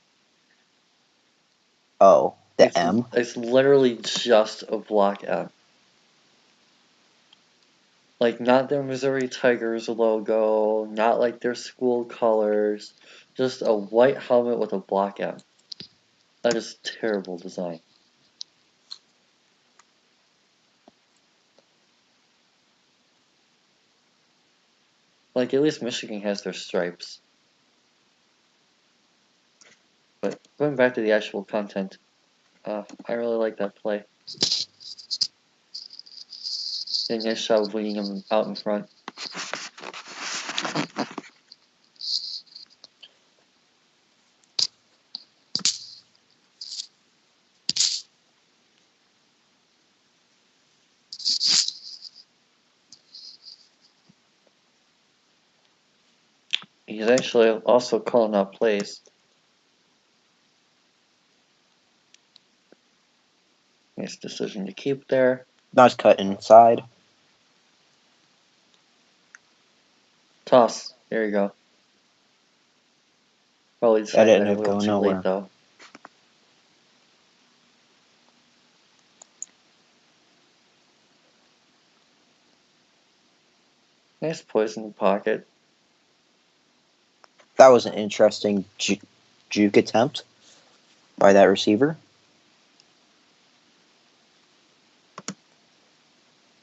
Speaker 2: Oh, the M?
Speaker 1: It's literally just a block M. Like, not their Missouri Tigers logo, not like their school colors, just a white helmet with a block M. That is terrible design. Like, at least Michigan has their stripes. But going back to the actual content, I really like that play. Did a nice job of leading him out in front. He's actually also calling out plays. Nice decision to keep there.
Speaker 2: Nice cut inside.
Speaker 1: Toss. There you go. Probably
Speaker 2: That
Speaker 1: decided
Speaker 2: didn't
Speaker 1: that a little
Speaker 2: go
Speaker 1: too
Speaker 2: nowhere.
Speaker 1: late, though. Nice poison in the pocket.
Speaker 2: That was an interesting juke attempt by that receiver.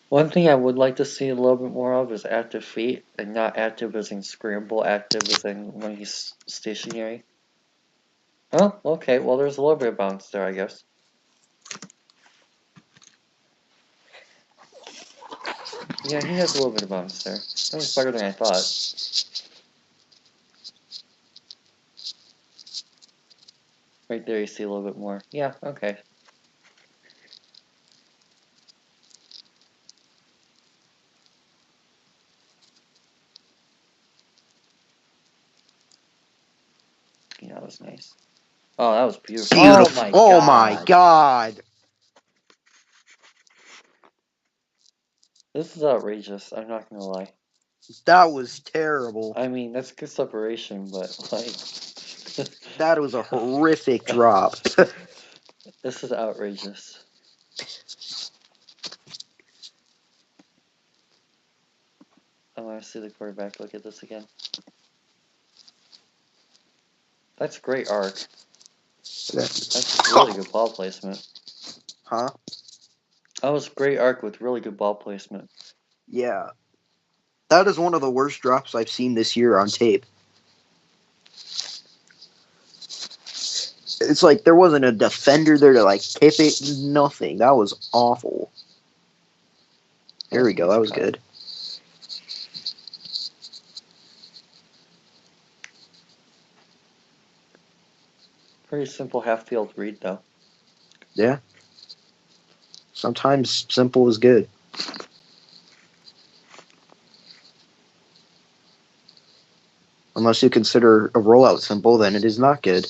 Speaker 1: One thing I would like to see a little bit more of is active feet, and not active as in scramble, active as in when he's stationary. Oh, okay, well there's a little bit of bounce there, I guess. Yeah, he has a little bit of bounce there. That was better than I thought. Right there you see a little bit more. Yeah, okay. Yeah, that was nice. Oh, that was beautiful.
Speaker 2: Beautiful.
Speaker 1: Oh my
Speaker 2: God.
Speaker 1: This is outrageous, I'm not gonna lie.
Speaker 2: That was terrible.
Speaker 1: I mean, that's good separation, but like...
Speaker 2: That was a horrific drop.
Speaker 1: This is outrageous. I want to see the quarterback look at this again. That's great arc. That's really good ball placement.
Speaker 2: Huh?
Speaker 1: That was great arc with really good ball placement.
Speaker 2: Yeah. That is one of the worst drops I've seen this year on tape. It's like there wasn't a defender there to like tip it. Nothing. That was awful. Here we go. That was good.
Speaker 1: Pretty simple half field read though.
Speaker 2: Yeah. Sometimes simple is good. Unless you consider a rollout simple, then it is not good.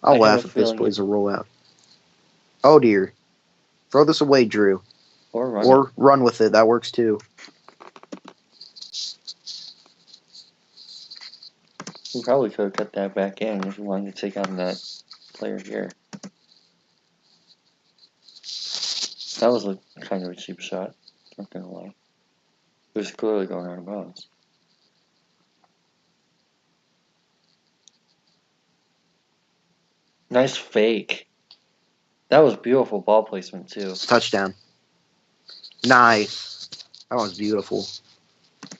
Speaker 2: I'll laugh if this plays a rollout. Oh dear. Throw this away, Drew.
Speaker 1: Or
Speaker 2: run with it. That works too.
Speaker 1: You probably could have cut that back in if you wanted to take on that player here. That was a kind of a cheap shot. Not gonna lie. It was clearly going out of bounds. Nice fake. That was beautiful ball placement too.
Speaker 2: Touchdown. Nice. That was beautiful.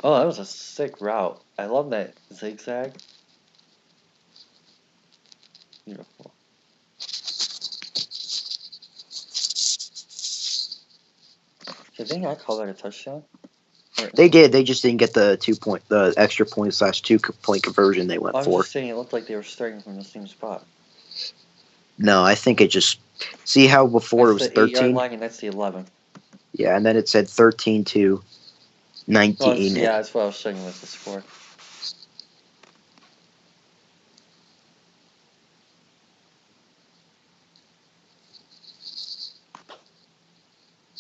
Speaker 1: Oh, that was a sick route. I love that zigzag. Beautiful. Did they not call that a touchdown?
Speaker 2: They did. They just didn't get the the extra point / 2 point conversion they went
Speaker 1: I'm
Speaker 2: for.
Speaker 1: just saying it looked like they were starting from the same spot.
Speaker 2: No, I think it just. See how before
Speaker 1: That's
Speaker 2: it was
Speaker 1: the 8-yard
Speaker 2: 13?
Speaker 1: line, and that's the 11.
Speaker 2: Yeah, and then it said 13-19.
Speaker 1: Well, yeah, that's what I was checking with the score.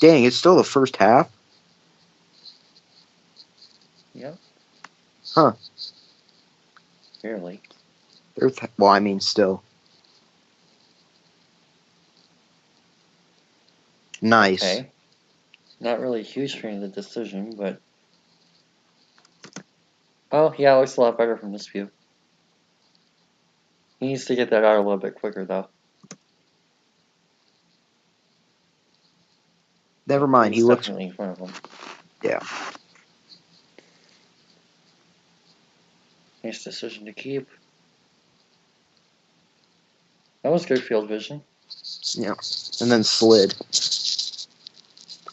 Speaker 2: Dang, it's still the first half?
Speaker 1: Yep.
Speaker 2: Huh.
Speaker 1: Barely.
Speaker 2: Well, I mean, still. Nice.
Speaker 1: Okay. Not really a huge fan of the decision, but... Oh, yeah, it looks a lot better from this view. He needs to get that out a little bit quicker, though.
Speaker 2: Never mind.
Speaker 1: He's
Speaker 2: He looks.
Speaker 1: definitely in front of him.
Speaker 2: Yeah.
Speaker 1: Nice decision to keep. That was good field vision.
Speaker 2: Yeah. And then slid.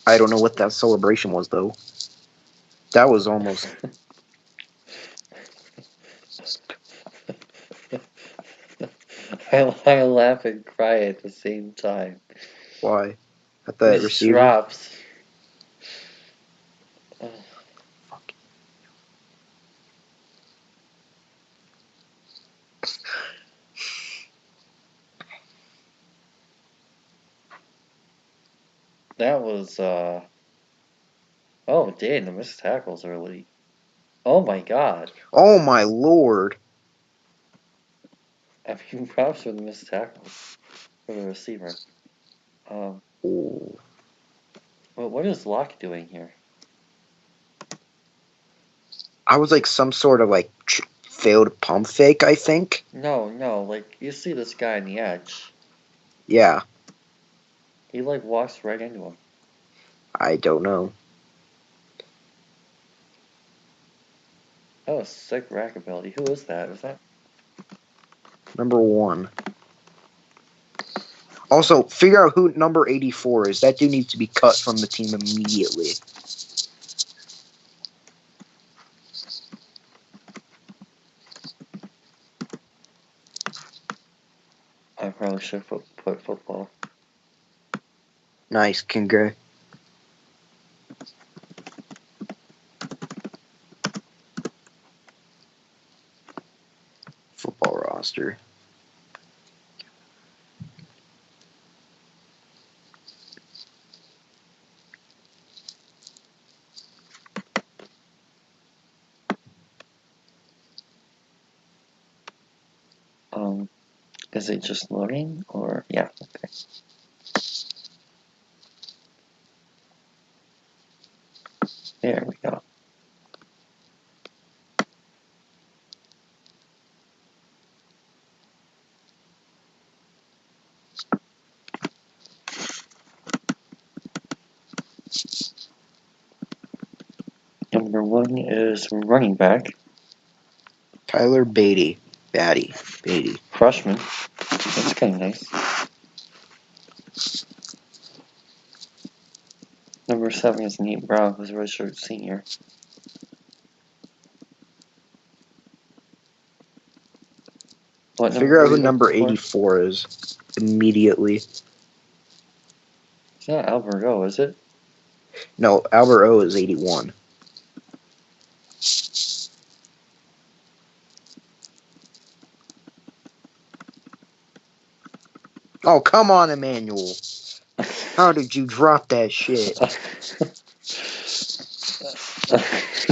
Speaker 2: I don't know what that celebration was, though. That was almost.
Speaker 1: I laugh and cry at the same time.
Speaker 2: Why? At that
Speaker 1: These
Speaker 2: receiver?
Speaker 1: drops. That was, oh, dang, the missed tackles early. Oh my god.
Speaker 2: Oh, my lord.
Speaker 1: I mean, props for the missed tackles for the receiver.
Speaker 2: Oh.
Speaker 1: But what is Locke doing here?
Speaker 2: I was like some sort of like failed pump fake, I think.
Speaker 1: No, like, you see this guy on the edge.
Speaker 2: Yeah.
Speaker 1: He, like, walks right into him.
Speaker 2: I don't know.
Speaker 1: That was sick rack ability. Who is that? Is that?
Speaker 2: Number 1. Also, figure out who number 84 is. That dude needs to be cut from the team immediately.
Speaker 1: I probably should put football.
Speaker 2: Nice, congrats. Football roster.
Speaker 1: Is it just loading or yeah? Okay. There we go. Number 1 is running back.
Speaker 2: Tyler Beatty. Beatty.
Speaker 1: Freshman. That's kind of nice. Number 7 is Nate Brown, who's a redshirt senior. What
Speaker 2: Figure out who
Speaker 1: are you
Speaker 2: number
Speaker 1: looking for?
Speaker 2: 84 is immediately.
Speaker 1: It's not Alberto, is it?
Speaker 2: No, Albert O is 81. Oh, come on, Emmanuel. How did you drop that shit?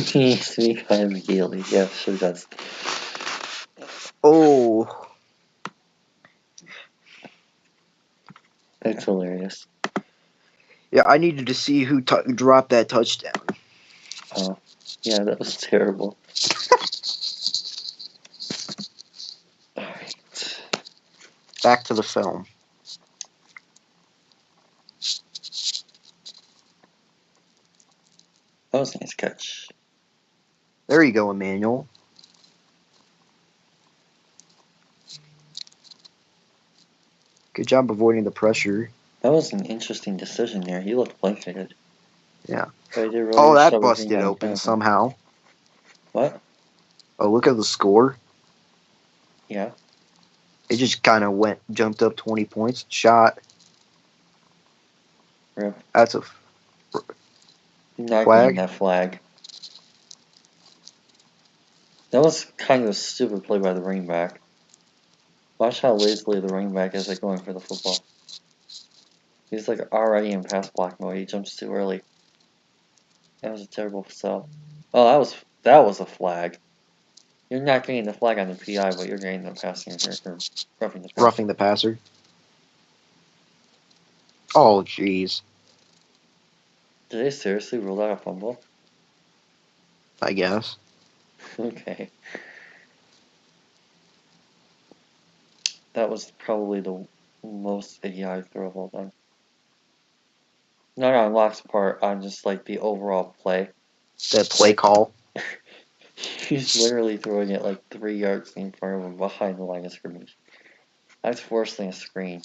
Speaker 1: He needs to be kind of immediately. Yeah, sure does.
Speaker 2: Oh.
Speaker 1: That's hilarious.
Speaker 2: Yeah, I needed to see who dropped that touchdown.
Speaker 1: Oh, yeah, that was terrible. Alright.
Speaker 2: Back to the film.
Speaker 1: That was a nice catch.
Speaker 2: There you go, Emmanuel. Good job avoiding the pressure.
Speaker 1: That was an interesting decision there. He looked blanketed.
Speaker 2: Yeah.
Speaker 1: But he did really
Speaker 2: Oh, that
Speaker 1: shove his knee
Speaker 2: busted
Speaker 1: down
Speaker 2: open
Speaker 1: Jonathan.
Speaker 2: somehow.
Speaker 1: What?
Speaker 2: Oh, look at the score.
Speaker 1: Yeah.
Speaker 2: It just kind of jumped up 20 points. Shot.
Speaker 1: Rip.
Speaker 2: That's a
Speaker 1: Not getting
Speaker 2: flag.
Speaker 1: that flag. That was kind of a stupid play by the running back. Watch how lazily the running back is going for the football. He's like already in pass block mode. He jumps too early. That was a terrible sell. Oh, that was a flag. You're not getting the flag on the PI, but you're getting the passing or roughing the passer.
Speaker 2: Roughing the passer. Oh, jeez.
Speaker 1: Did they seriously rule out a fumble?
Speaker 2: I guess.
Speaker 1: Okay. That was probably the most idiotic throw of all time. Not on Locke's part, on just like the overall play.
Speaker 2: The play call.
Speaker 1: He's literally throwing it like 3 yards in front of him behind the line of scrimmage. That's worse than a screen.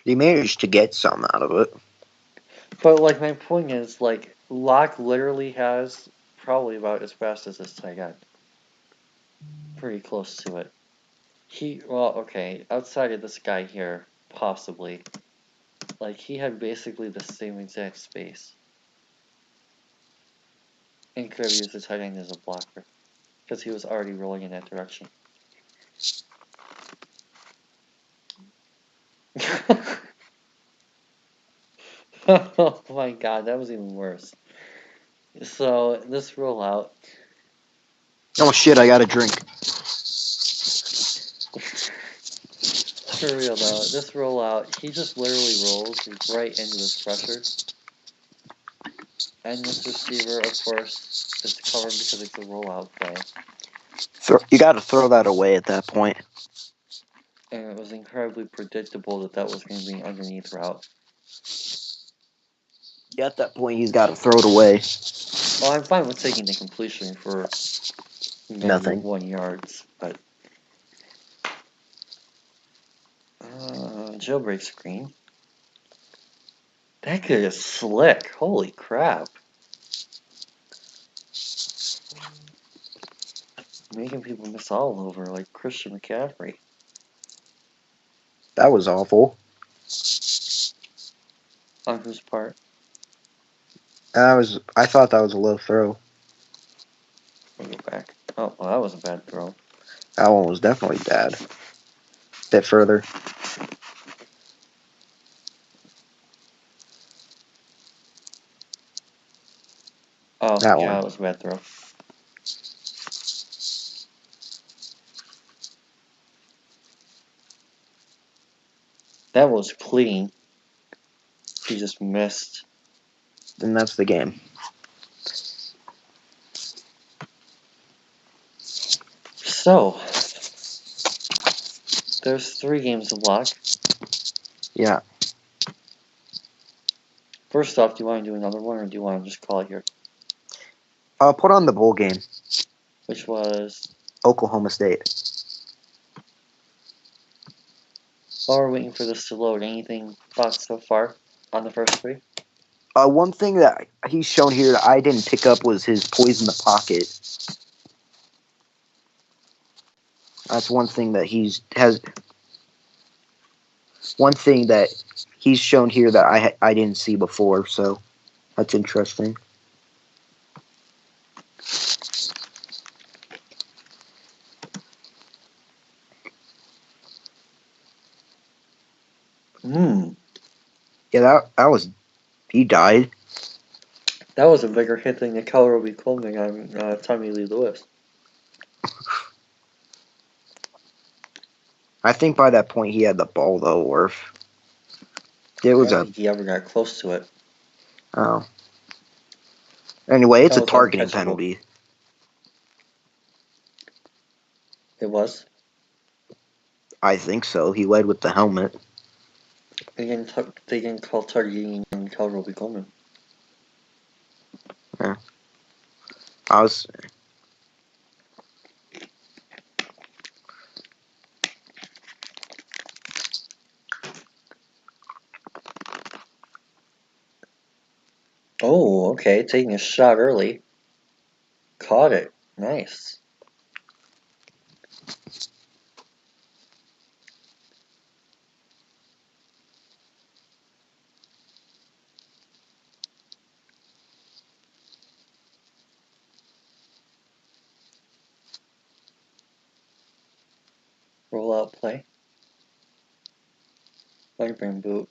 Speaker 2: He managed to get some out of it.
Speaker 1: But like my point is, like Locke literally has probably about as fast as this tight end. Pretty close to it. Okay, outside of this guy here, possibly. Like he had basically the same exact space. And could have used the tight end as a blocker. Because he was already rolling in that direction. Oh my god, that was even worse. So, this rollout.
Speaker 2: Oh shit, I got a drink.
Speaker 1: For real though, this rollout, he just literally rolls right into this pressure. And this receiver, of course, is covered because it's a rollout play.
Speaker 2: You got to throw that away at that point.
Speaker 1: And it was incredibly predictable that that was going to be an underneath route.
Speaker 2: Yeah, at that point, he's got to throw it away.
Speaker 1: Well, I'm fine with taking the completion for
Speaker 2: Nothing.
Speaker 1: 1 yards, but jailbreak screen. That kid is slick. Holy crap. Making people miss all over like Christian McCaffrey.
Speaker 2: That was awful.
Speaker 1: On whose part?
Speaker 2: I thought that was a low throw.
Speaker 1: We'll go back. Oh, well, that was a bad throw.
Speaker 2: That one was definitely bad. Bit further.
Speaker 1: Oh,
Speaker 2: That
Speaker 1: yeah,
Speaker 2: one.
Speaker 1: that was a bad throw. That was clean. He just missed.
Speaker 2: And that's the game.
Speaker 1: So, there's 3 games of luck.
Speaker 2: Yeah.
Speaker 1: First off, do you want to do another one, or do you want to just call it here?
Speaker 2: Put on the bowl game.
Speaker 1: Which was...
Speaker 2: Oklahoma State.
Speaker 1: While we're waiting for this to load, anything thoughts so far on the first 3?
Speaker 2: One thing that he's shown here that I didn't pick up was his poise in the pocket. That's one thing that one thing that he's shown here that I didn't see before, so that's interesting. Yeah, that was he died.
Speaker 1: That was a bigger hit than the Keller Roby Coleman on Tommy Lee Lewis.
Speaker 2: I think by that point he had the ball though, or it was
Speaker 1: I don't think he ever got close to it.
Speaker 2: Oh. Anyway, it's
Speaker 1: That
Speaker 2: a
Speaker 1: was
Speaker 2: targeting
Speaker 1: uncatchable.
Speaker 2: penalty.
Speaker 1: It was?
Speaker 2: I think so. He led with the helmet.
Speaker 1: They didn't call targeting on Keller Roby Coleman.
Speaker 2: Yeah. I was.
Speaker 1: Okay, taking a shot early. Caught it. Nice. Roll out play. Lightning boot.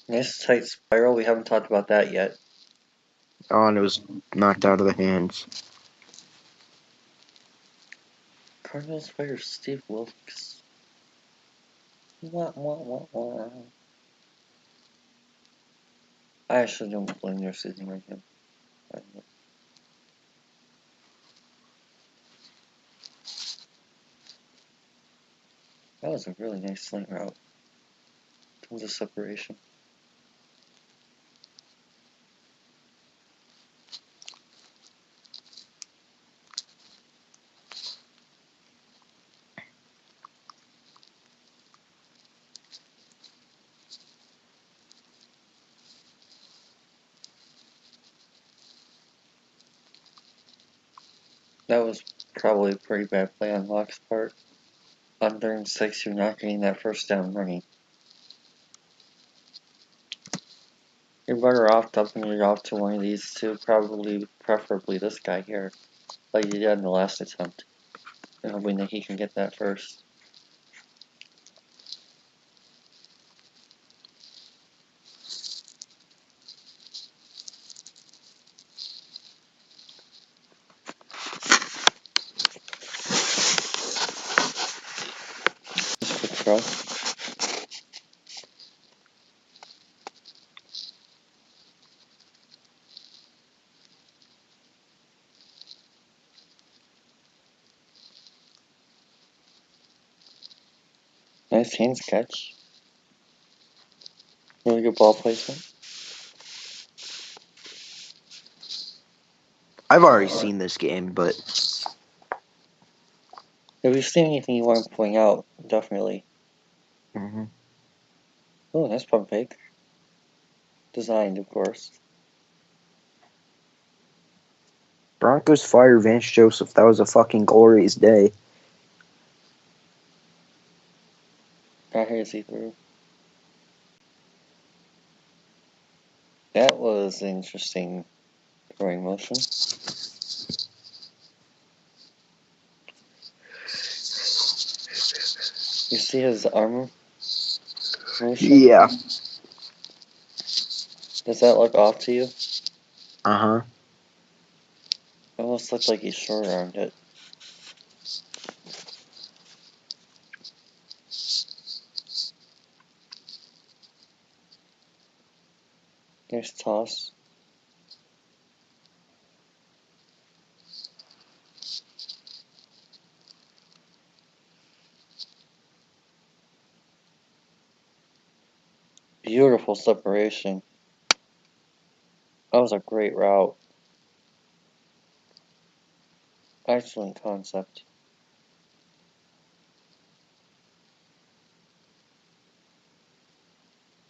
Speaker 1: Nice tight spiral. We haven't talked about that yet.
Speaker 2: Oh, and it was knocked out of the hands.
Speaker 1: Cardinals player Steve Wilkes. Wah, wah, wah, wah. I actually don't blame their season right now. That was a really nice slant route. Tons of separation. That was probably a pretty bad play on Locke's part. On 3rd and 6, you're not getting that first down running. You're better off dumping it off to one of these two, preferably this guy here, like you did in the last attempt, and hoping that he can get that first. Just quick throw. Nice hands catch. Really good ball placement.
Speaker 2: I've already seen this game, but
Speaker 1: If you've seen anything you want to point out, definitely.
Speaker 2: mm-hmm.
Speaker 1: Oh, nice pump fake. Designed, of course.
Speaker 2: Broncos fire Vance Joseph. That was a fucking glorious day.
Speaker 1: Got hazy through. That was an interesting throwing motion. You see his arm motion?
Speaker 2: Yeah.
Speaker 1: Does that look off to you?
Speaker 2: Uh-huh.
Speaker 1: It almost looked like he short-armed it. Nice toss. Beautiful separation. That was a great route. Excellent concept.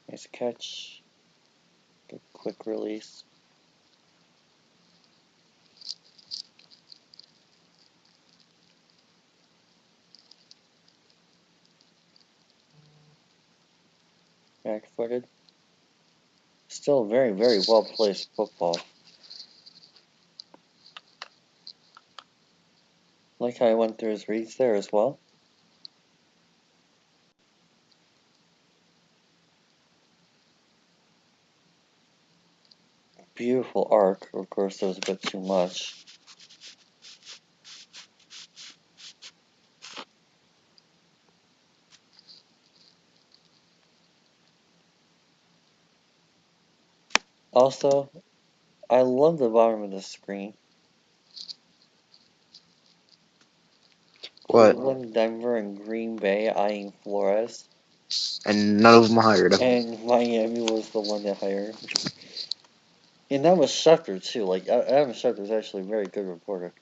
Speaker 1: Nice catch. Good quick release. Back-footed. Still very, very well-placed football. Like how I went through his reads there as well. Beautiful arc. Of course, that was a bit too much. Also, I love the bottom of the screen.
Speaker 2: What?
Speaker 1: Cleveland, Denver, and Green Bay eyeing Flores.
Speaker 2: And none of them hired him.
Speaker 1: And Miami was the one that hired him. And that was Schefter, too. Like, Adam Schefter is actually a very good reporter.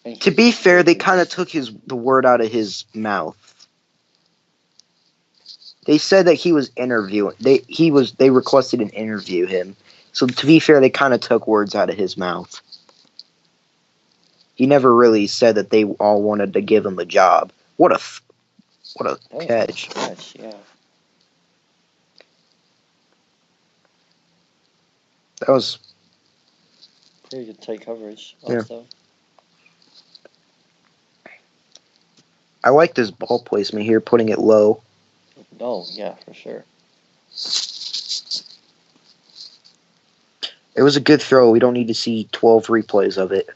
Speaker 1: And
Speaker 2: To be fair, they kind of took the word out of his mouth. They said that he was interviewing. They requested an interview him. So to be fair, they kind of took words out of his mouth. He never really said that they all wanted to give him a job. What a
Speaker 1: That was
Speaker 2: catch!
Speaker 1: a catch, yeah.
Speaker 2: That was
Speaker 1: Pretty good tight coverage,
Speaker 2: Yeah.
Speaker 1: also.
Speaker 2: I like this ball placement here, putting it low.
Speaker 1: Oh, yeah, for sure.
Speaker 2: It was a good throw. We don't need to see 12 replays of it.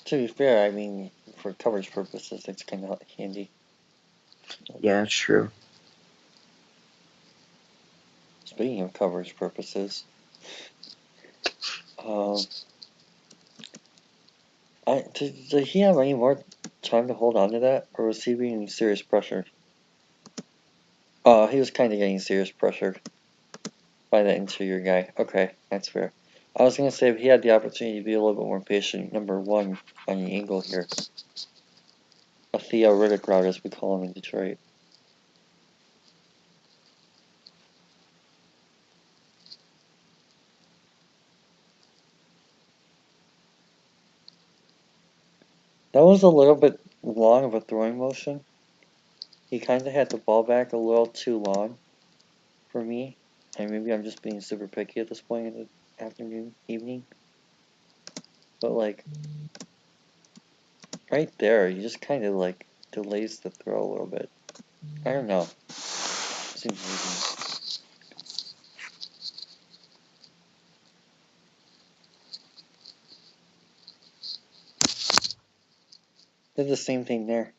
Speaker 1: To be fair, I mean, for coverage purposes, it's kind of handy.
Speaker 2: Yeah, that's true.
Speaker 1: Speaking of coverage purposes, did he have any more time to hold on to that, or was he being serious pressured? He was kind of getting serious pressured by the interior guy. Okay, that's fair. I was going to say, if he had the opportunity to be a little bit more patient, number one on the angle here. A Theo Riddick route, as we call him in Detroit. That was a little bit long of a throwing motion. He kind of had the ball back a little too long for me. And maybe I'm just being super picky at this point in the afternoon, evening. But like, right there, he just kind of like delays the throw a little bit. I don't know. Seems easy. Did the same thing there.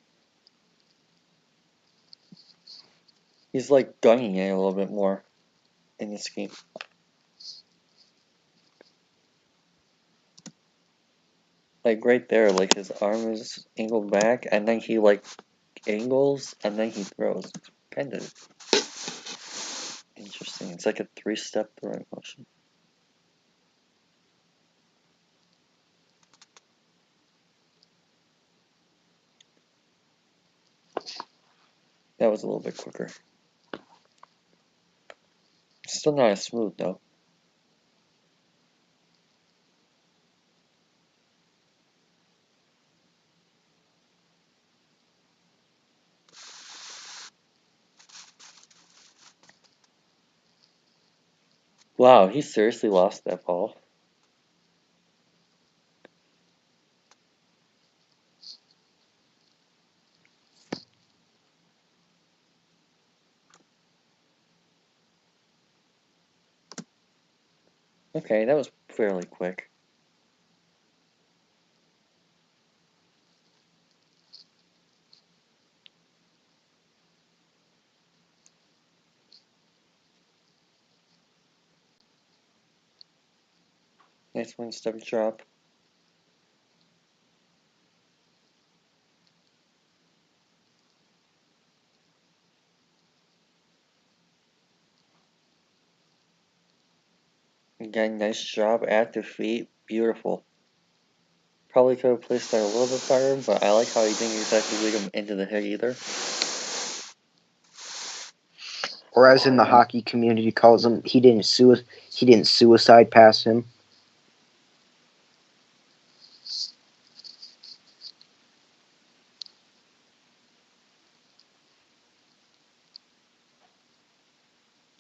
Speaker 1: He's like gunning it a little bit more in this game. Like right there, like his arm is angled back, and then he like angles, and then he throws. It's kind of interesting. It's like a 3-step throwing motion. That was a little bit quicker. Still not as smooth though. Wow, he seriously lost that ball. Okay, that was fairly quick. Nice 1-step drop. Again, nice job at the feet. Beautiful. Probably could have placed that a little bit better, but I like how he didn't exactly lead him into the head either.
Speaker 2: Or as in the hockey community calls him, he didn't suicide pass him.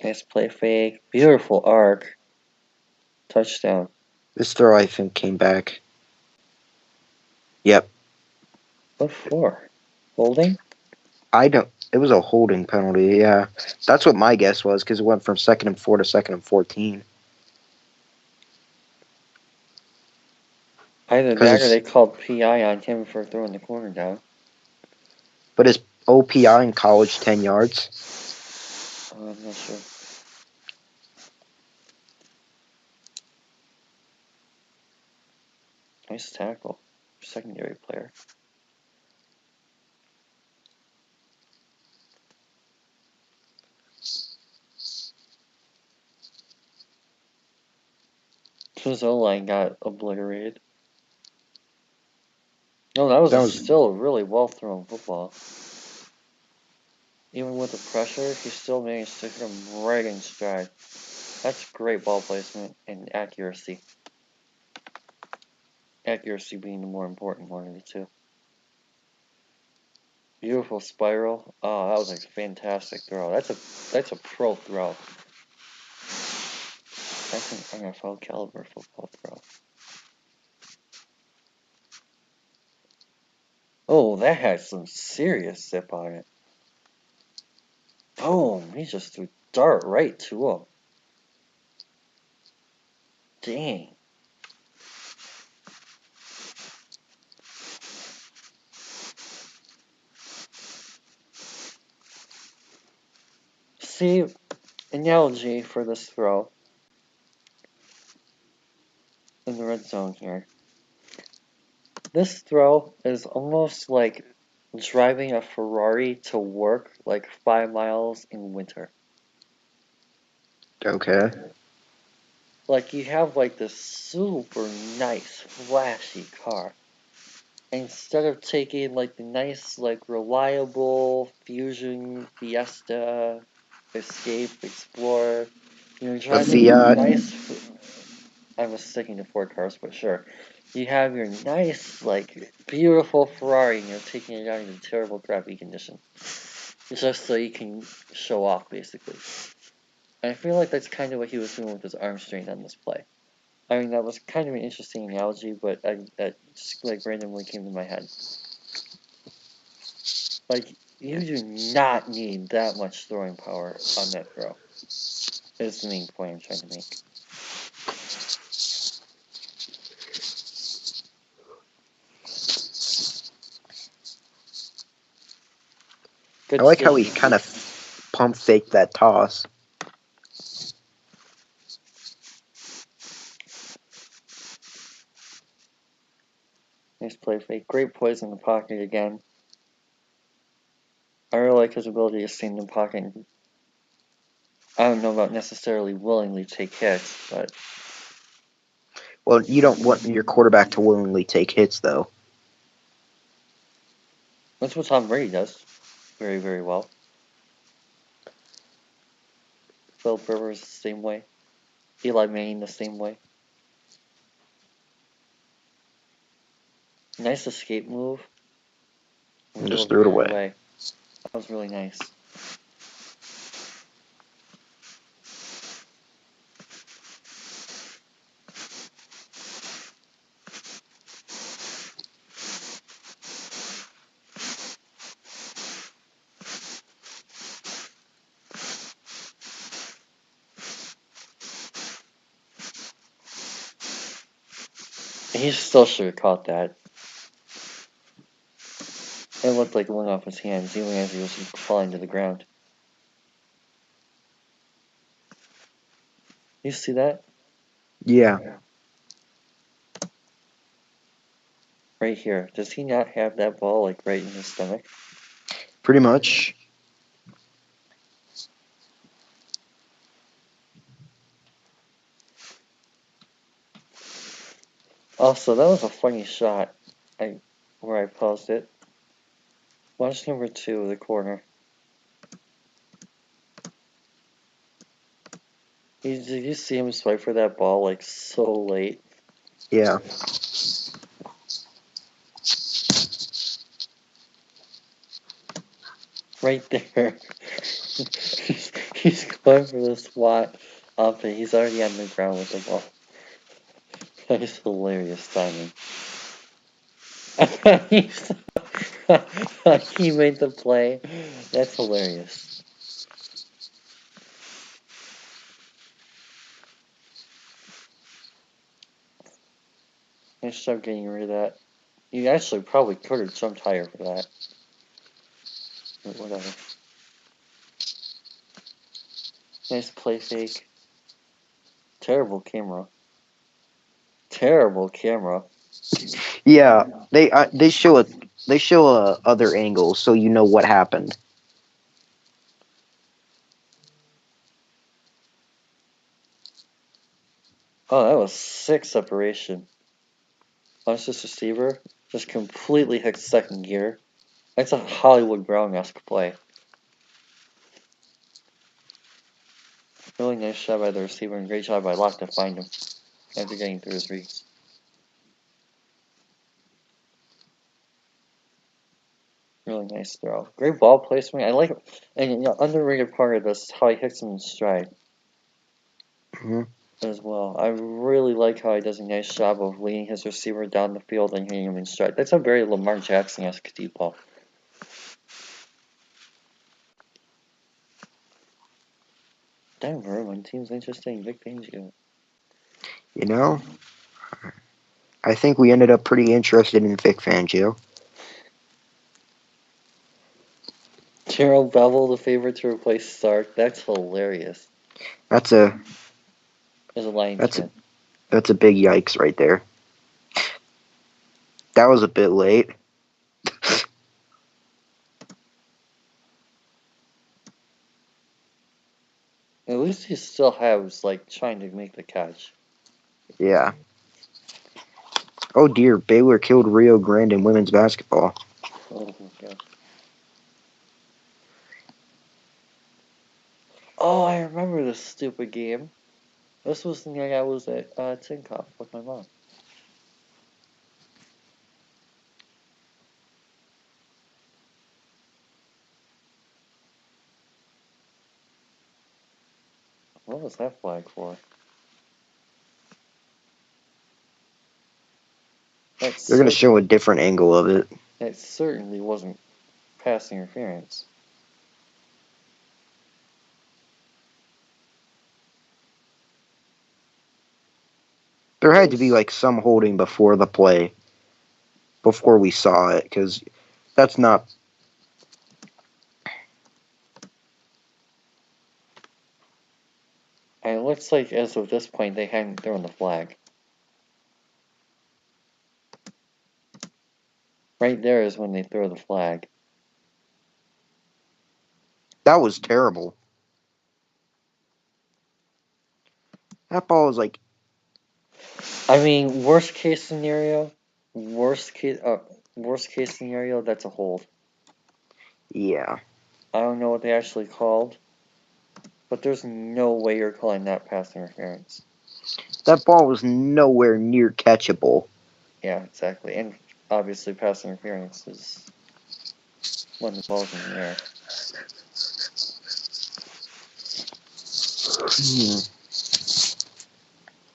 Speaker 1: Nice play fake. Beautiful arc. Touchdown.
Speaker 2: This throw, I think, came back. Yep.
Speaker 1: What for? Holding?
Speaker 2: It was a holding penalty, yeah. That's what my guess was, because it went from 2nd and 4 to 2nd and 14.
Speaker 1: Either that or they called PI on him for throwing the corner down.
Speaker 2: But is OPI in college 10 yards?
Speaker 1: I'm not sure. Nice tackle. Secondary player. His O-line got obliterated. No, that was,
Speaker 2: That was-
Speaker 1: still a really well thrown football. Even with the pressure, he still managed to hit him right in stride. That's great ball placement and accuracy. Accuracy being the more important one of the two. Beautiful spiral. Oh, that was a fantastic throw. That's a pro throw. That's an NFL caliber football throw. Oh, that had some serious zip on it. Boom! He just threw dart right to him. Dang. See, analogy for this throw in the red zone here. This throw is almost like driving a Ferrari to work like 5 miles in winter.
Speaker 2: Okay.
Speaker 1: Like you have like this super nice flashy car. Instead of taking like the nice like reliable Fusion, Fiesta, Escape, Explorer, you're driving
Speaker 2: Fiat.
Speaker 1: nice. I was sticking to Ford cars, but sure. You have your nice, like, beautiful Ferrari and you're taking it out into terrible, crappy condition. Just so you can show off, basically. And I feel like that's kind of what he was doing with his arm strain on this play. I mean, that was kind of an interesting analogy, but that just, like, randomly came to my head. Like, you do not need that much throwing power on that throw. Is the main point I'm trying to make. Good
Speaker 2: I like how he
Speaker 1: decision.
Speaker 2: kind of pump faked that toss.
Speaker 1: Nice play fake. Great poise in the pocket again. I really like his ability to stay in the pocket. I don't know about necessarily willingly take hits, but
Speaker 2: Well, you don't want your quarterback to willingly take hits, though.
Speaker 1: that's what Tom Brady does very, very well. Philip Rivers the same way. Eli Manning the same way. Nice escape move.
Speaker 2: And just threw it away.
Speaker 1: That was really nice. He still should have caught that. It looked like it went off his hands, even as he was falling to the ground. You see that?
Speaker 2: Yeah.
Speaker 1: Right here. Does he not have that ball like right in his stomach?
Speaker 2: Pretty much.
Speaker 1: Also, that was a funny shot. Where I paused it. Watch number 2, the corner. Did you see him swipe for that ball like so late?
Speaker 2: Yeah.
Speaker 1: Right there. he's going for the swat up and he's already on the ground with the ball. That is hilarious timing. He made the play. That's hilarious. Nice job getting rid of that. You actually probably could have jumped higher for that. But whatever. Nice play fake. Terrible camera. Terrible camera.
Speaker 2: Yeah. They show other angles so you know what happened.
Speaker 1: Oh, that was sick separation. Watch this receiver. just completely hits second gear. That's a Hollywood Brown-esque play. Really nice shot by the receiver and great job by Locke to find him after getting through his reads. Really nice throw. Great ball placement. I like it. And underrated part of this is how he hits him in stride. As well. I really like how he does a nice job of leading his receiver down the field and hitting him in stride. That's a very Lamar Jackson-esque deep ball. Denver, when team's interested in Vic Fangio.
Speaker 2: You know, I think we ended up pretty interested in Vic Fangio.
Speaker 1: Gerald Bevel, the favorite to replace Sark. That's hilarious.
Speaker 2: That's a
Speaker 1: As a Lions fan.
Speaker 2: That's a big yikes right there. That was a bit late.
Speaker 1: At least he still has, like, trying to make the catch.
Speaker 2: Yeah. Oh dear, Baylor killed Rio Grande in women's basketball.
Speaker 1: Oh my god. Oh, I remember this stupid game. This was the night I was at Tinkoff with my mom. What was that flag for?
Speaker 2: They're going to show a different angle of it.
Speaker 1: It certainly wasn't pass interference.
Speaker 2: There had to be like some holding before the play, before we saw it, because that's not.
Speaker 1: And it looks like as of this point they hadn't thrown the flag. Right there is when they throw the flag.
Speaker 2: That was terrible. That ball was like.
Speaker 1: I mean, worst case scenario, that's a hold.
Speaker 2: Yeah.
Speaker 1: I don't know what they actually called, but there's no way you're calling that pass interference.
Speaker 2: That ball was nowhere near catchable.
Speaker 1: Yeah, exactly. And obviously pass interference is when the ball's in the air.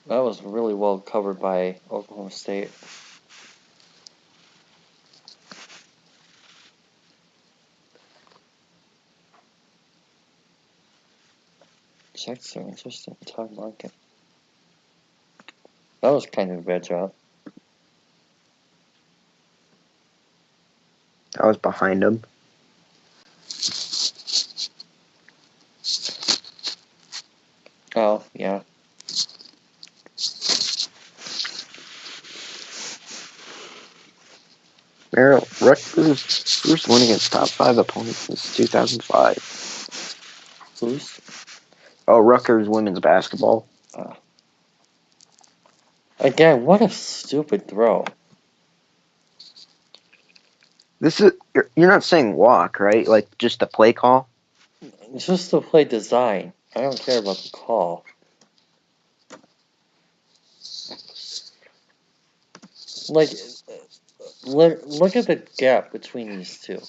Speaker 1: That was really well covered by Oklahoma State. Checks are interesting. Todd Monken. That was kind of a bad job.
Speaker 2: I was behind him.
Speaker 1: Oh, yeah.
Speaker 2: Merrill, Rutgers first win against top 5 opponents since 2005.
Speaker 1: Who's?
Speaker 2: Oh, Rutgers women's basketball.
Speaker 1: Again, what a stupid throw.
Speaker 2: This is you're not saying walk, right? Like just the play call?
Speaker 1: It's just the play design. I don't care about the call. Like, look at the gap between these two.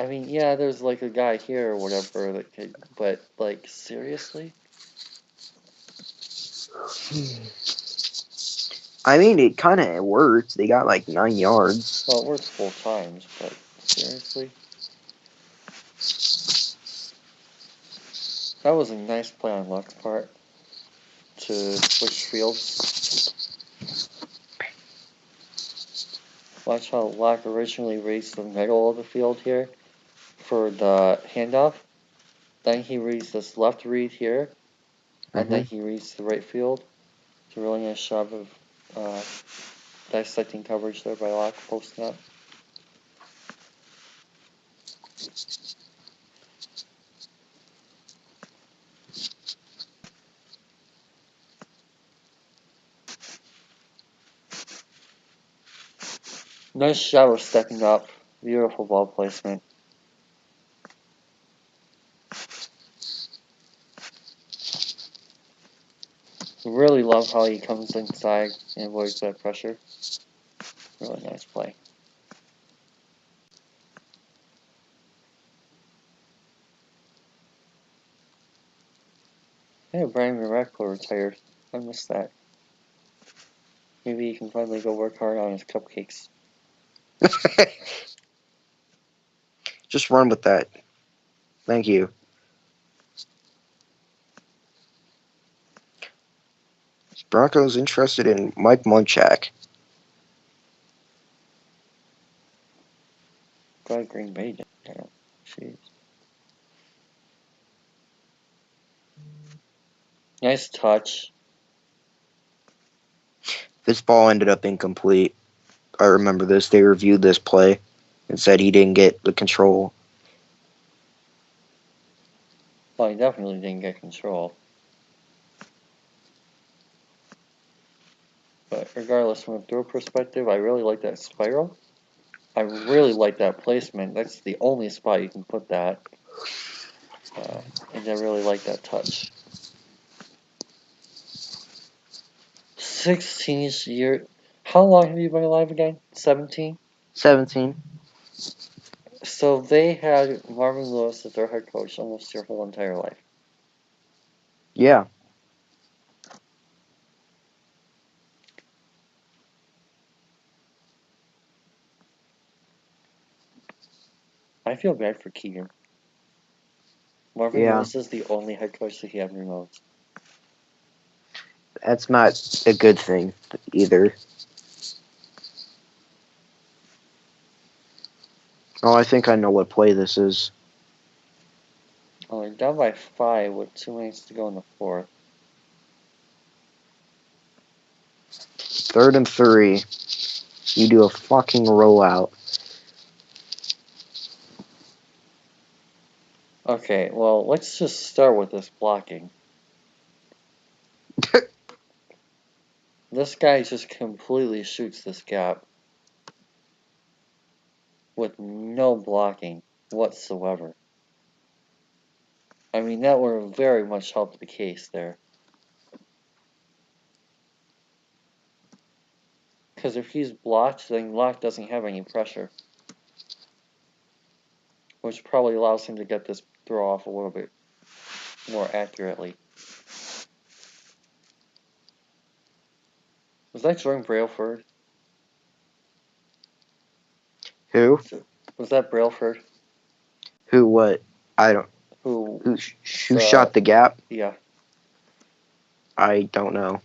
Speaker 1: I mean, yeah, there's like a guy here or whatever that could, but like, seriously?
Speaker 2: I mean, it kind of worked. They got like 9 yards.
Speaker 1: Well, it works both times, but seriously? That was a nice play on Luck's part to switch fields. Watch how Luck originally reads the middle of the field here for the handoff. Then he reads this left read here, and then he reads the right field. It's a really nice job of dissecting coverage there by Locke posting up. Nice shot of stepping up. Beautiful ball placement. Really love how he comes inside and avoids that pressure. Really nice play. Hey, Brian Miracle retired. I missed that. Maybe he can finally go work hard on his cupcakes.
Speaker 2: Just run with that. Thank you. Broncos interested in Mike Munchak.
Speaker 1: Glad Green Bay did that. Jeez. Nice touch.
Speaker 2: This ball ended up incomplete. I remember this. They reviewed this play and said he didn't get the control.
Speaker 1: Well, he definitely didn't get control. But regardless, from a throw perspective, I really like that spiral. I really like that placement. That's the only spot you can put that. And I really like that touch. 16 years. How long have you been alive again? 17?
Speaker 2: 17.
Speaker 1: So they had Marvin Lewis as their head coach almost their whole entire life.
Speaker 2: Yeah.
Speaker 1: I feel bad for Keegan. Marvin Lewis is the only head coach that he ever knows.
Speaker 2: That's not a good thing either. Oh, I think I know what play this is.
Speaker 1: Oh, they're down by 5 with 2 minutes to go in the fourth.
Speaker 2: 3rd and 3. You do a fucking rollout.
Speaker 1: Okay, well, let's just start with this blocking. This guy just completely shoots this gap with no blocking whatsoever. I mean, that would have very much helped the case there. Because if he's blocked, then Locke doesn't have any pressure. Which probably allows him to get this throw off a little bit more accurately. Was that Jordan Brailford?
Speaker 2: Who?
Speaker 1: Was that Brailford?
Speaker 2: Who? What? I don't.
Speaker 1: Who
Speaker 2: shot the gap?
Speaker 1: Yeah.
Speaker 2: I don't know.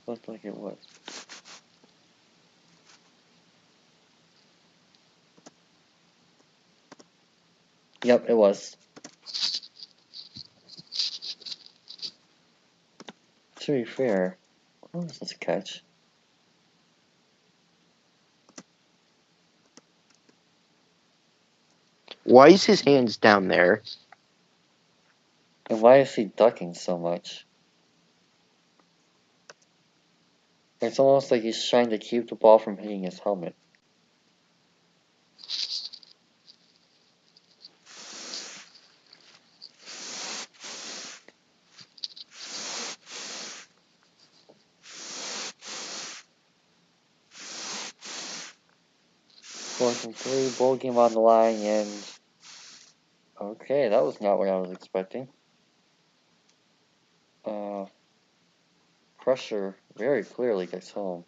Speaker 1: Looked like it was. Yep, it was. To be fair, what was this catch?
Speaker 2: Why is his hands down there?
Speaker 1: And why is he ducking so much? It's almost like he's trying to keep the ball from hitting his helmet. Fourth and 3, bowl game on the line, and okay, that was not what I was expecting. Pressure very clearly gets home.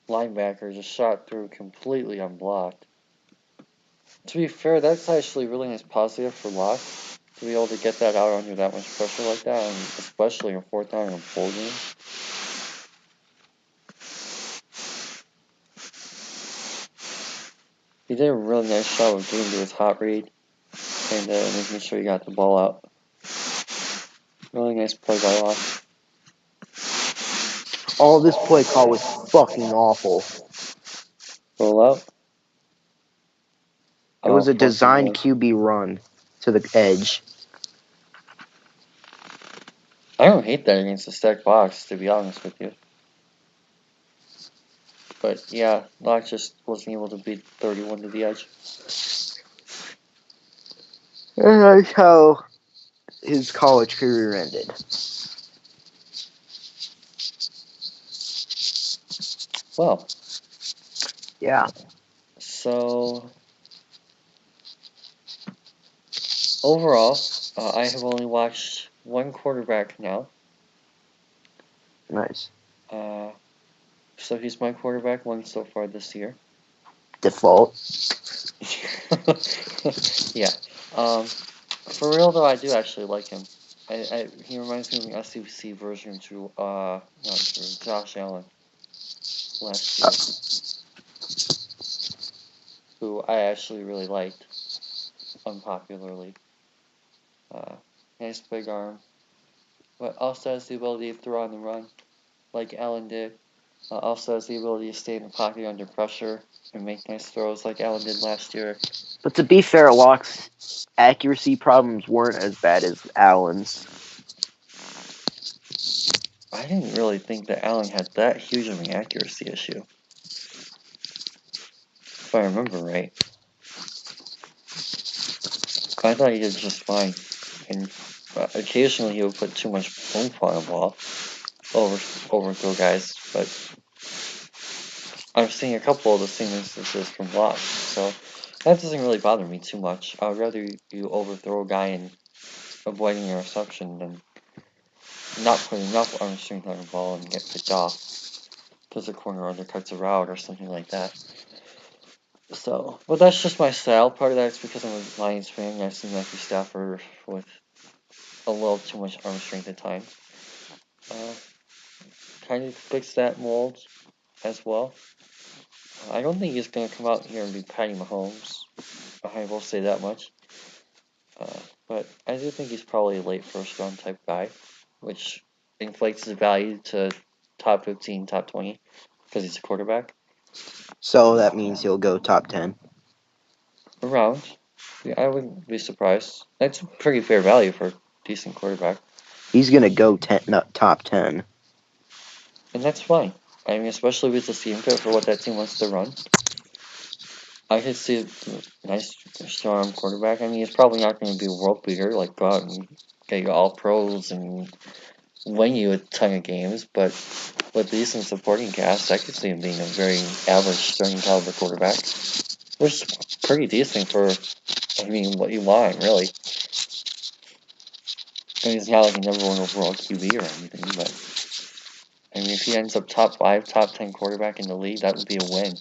Speaker 1: Linebacker just shot through completely unblocked. To be fair, that's actually really nice positive for Locke to be able to get that out under that much pressure like that, and especially in 4th down in a bowl game. He did a really nice job of getting to his hot read and making sure he got the ball out. Really nice play by Locke.
Speaker 2: All this play call was fucking awful.
Speaker 1: Roll out.
Speaker 2: It was a designed QB run to the edge.
Speaker 1: I don't hate that against a stacked box, to be honest with you. But yeah, Locke just wasn't able to beat 31 to the edge.
Speaker 2: And that's how his college career ended.
Speaker 1: Well,
Speaker 2: Yeah.
Speaker 1: so overall, I have only watched one quarterback now.
Speaker 2: Nice.
Speaker 1: So he's my quarterback one so far this year.
Speaker 2: Default.
Speaker 1: Yeah. For real though, I do actually like him. He reminds me of an SEC version to not Drew, Josh Allen last year, who I actually really liked, unpopularly. Nice big arm, but also has the ability to throw on the run, like Allen did. Also has the ability to stay in the pocket under pressure and make nice throws, like Allen did last year.
Speaker 2: But to be fair, Locke's accuracy problems weren't as bad as Allen's.
Speaker 1: I didn't really think that Allen had that huge of an accuracy issue, if I remember right. I thought he did just fine, and occasionally he would put too much oomph on a ball, overthrow guys, but I'm seeing a couple of the same instances from Locke, so that doesn't really bother me too much. I would rather you overthrow a guy and avoid an interception than not put enough arm strength on a ball and get picked off because the corner undercuts a route or something like that. So, but that's just my style. Part of that is because I'm a Lions fan and I've seen Matthew Stafford with a little too much arm strength at times. Kind of fix that mold as well. I don't think he's going to come out here and be Patty Mahomes. I will say that much. But I do think he's probably a late first round type guy, which inflates his value to top 15, top 20 because he's a quarterback.
Speaker 2: So that means he'll go top 10.
Speaker 1: Around. Yeah, I wouldn't be surprised. That's pretty fair value for a decent quarterback.
Speaker 2: He's going to go top 10.
Speaker 1: And that's fine. I mean, especially with the team fit for what that team wants to run. I could see a nice, strong quarterback. I mean, he's probably not going to be a world beater, like go out and get you all pros and win you a ton of games, but with decent supporting cast, I could see him being a very average starting caliber quarterback, which is pretty decent for, I mean, what you want, really. I mean, he's not like a number one overall QB or anything, but I mean, if he ends up top 5, top 10 quarterback in the league, that would be a win.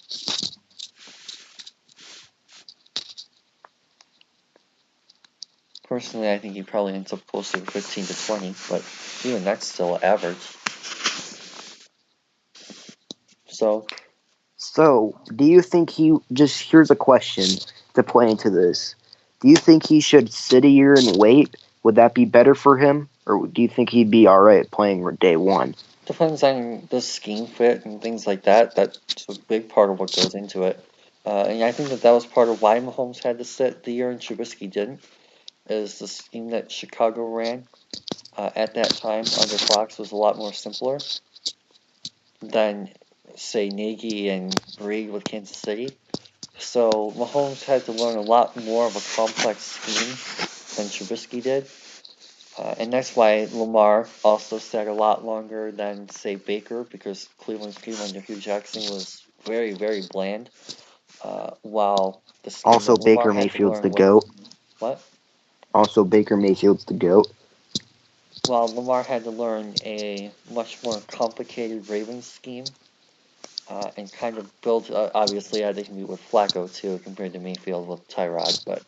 Speaker 1: Personally, I think he probably ends up closer to 15 to 20, but even that's still average. So,
Speaker 2: do you think here's a question to play into this. Do you think he should sit a year and wait? Would that be better for him? Or do you think he'd be alright playing day one?
Speaker 1: depends on the scheme fit and things like that. That's a big part of what goes into it. And I think that was part of why Mahomes had to sit the year and Trubisky didn't, is the scheme that Chicago ran at that time under Fox was a lot more simpler than, say, Nagy and Reed with Kansas City. So Mahomes had to learn a lot more of a complex scheme than Trubisky did. And that's why Lamar also sat a lot longer than, say, Baker, because Cleveland's scheme under Hugh Jackson was very, very bland. While the scheme
Speaker 2: Also,
Speaker 1: that Lamar
Speaker 2: Baker
Speaker 1: had
Speaker 2: Mayfield's
Speaker 1: to
Speaker 2: the
Speaker 1: learn
Speaker 2: GOAT.
Speaker 1: what?
Speaker 2: Also, Baker Mayfield's the GOAT.
Speaker 1: While Lamar had to learn a much more complicated Ravens scheme, and kind of build, obviously, I think with Flacco too, compared to Mayfield with Tyrod, but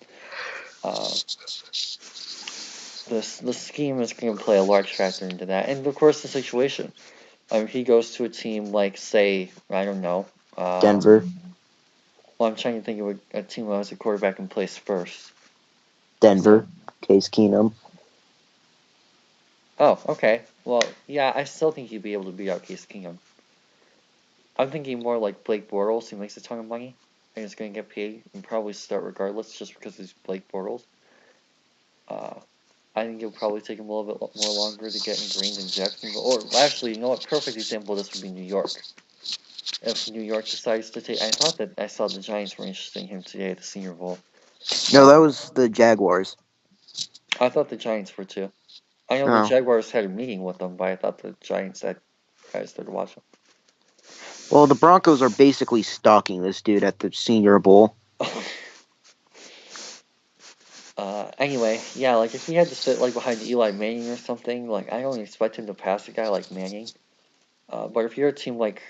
Speaker 1: the scheme is going to play a large factor into that, and of course the situation. He goes to a team like, say, I don't know,
Speaker 2: Denver.
Speaker 1: Well, I'm trying to think of a team that has a quarterback in place first.
Speaker 2: Denver. Case Keenum.
Speaker 1: Oh, okay. Well, yeah, I still think he'd be able to beat out Case Keenum. I'm thinking more like Blake Bortles, who makes a ton of money and is going to get paid and probably start regardless just because he's Blake Bortles. I think it'll probably take him a little bit more longer to get ingrained in Jacksonville. Or actually, you know what? Perfect example of this would be New York. If New York decides to take, I thought that I saw the Giants were interested in him today at the Senior Bowl.
Speaker 2: No, that was the Jaguars.
Speaker 1: I thought the Giants were too. I know the Jaguars had a meeting with them, but I thought the Giants had guys there to watch him.
Speaker 2: Well, the Broncos are basically stalking this dude at the Senior Bowl.
Speaker 1: Anyway, yeah, like if he had to sit like behind Eli Manning or something, like I don't expect him to pass a guy like Manning. But if you're a team like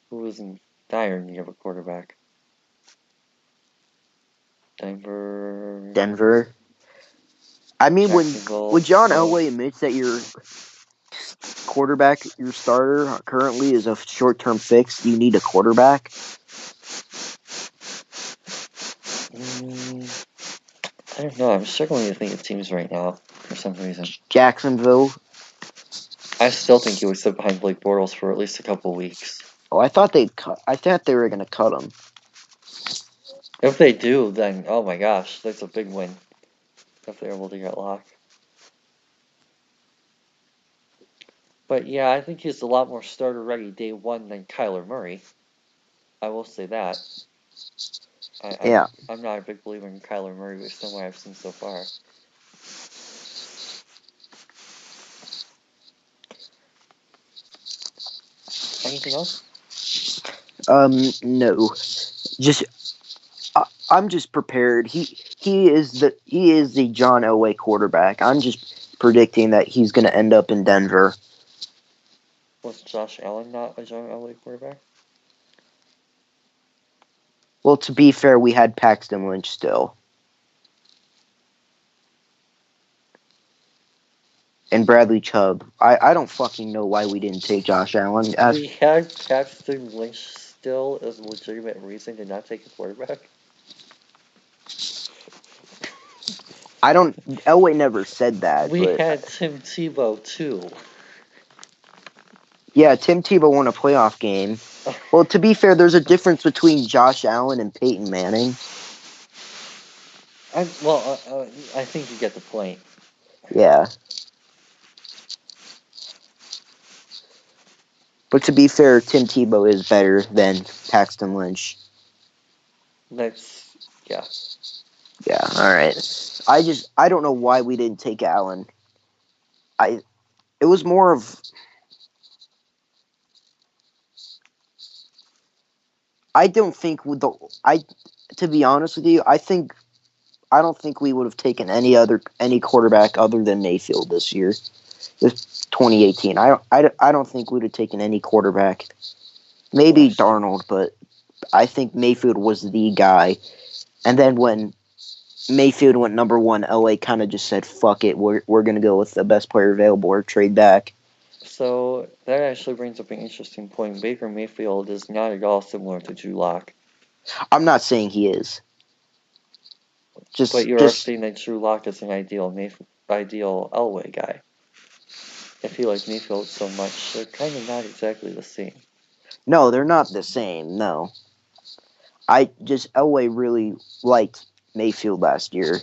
Speaker 1: who is in dire need of a quarterback,
Speaker 2: Denver. I mean, when John Elway admits that your quarterback, your starter currently is a short-term fix, you need a quarterback.
Speaker 1: I don't know. I'm struggling to think of teams right now for some reason.
Speaker 2: Jacksonville.
Speaker 1: I still think he would sit behind Blake Bortles for at least a couple weeks.
Speaker 2: Oh, I thought they were going to cut him.
Speaker 1: If they do, then oh my gosh, that's a big win. If they're able to get Locke. But yeah, I think he's a lot more starter ready day one than Kyler Murray. I will say that. I'm not a big believer in Kyler Murray based on what I've seen so far. Anything else?
Speaker 2: No. Just I'm just prepared. He is the John Elway quarterback. I'm just predicting that he's going to end up in Denver.
Speaker 1: Was Josh Allen not a John Elway quarterback?
Speaker 2: Well, to be fair, we had Paxton Lynch still. And Bradley Chubb. I don't fucking know why we didn't take Josh Allen.
Speaker 1: We had Paxton Lynch still as a legitimate reason to not take a quarterback?
Speaker 2: Elway never said that.
Speaker 1: We had Tim Tebow too.
Speaker 2: Yeah, Tim Tebow won a playoff game. Well, to be fair, there's a difference between Josh Allen and Peyton Manning.
Speaker 1: I think you get the point.
Speaker 2: Yeah. But to be fair, Tim Tebow is better than Paxton Lynch.
Speaker 1: Yeah.
Speaker 2: Yeah, alright. I don't know why we didn't take Allen. It was more of... I don't think to be honest with you, I don't think we would have taken any quarterback other than Mayfield this year. This 2018. I don't think we would have taken any quarterback. Maybe Darnold, but I think Mayfield was the guy. And then when Mayfield went number one, LA kind of just said, fuck it, we're going to go with the best player available or trade back.
Speaker 1: So that actually brings up an interesting point. Baker Mayfield is not at all similar to Drew Lock.
Speaker 2: I'm not saying he is.
Speaker 1: But you're saying that Drew Lock is an ideal Elway guy. If he likes Mayfield so much, they're kind of not exactly the same.
Speaker 2: No, they're not the same, no. Elway really liked Mayfield last year.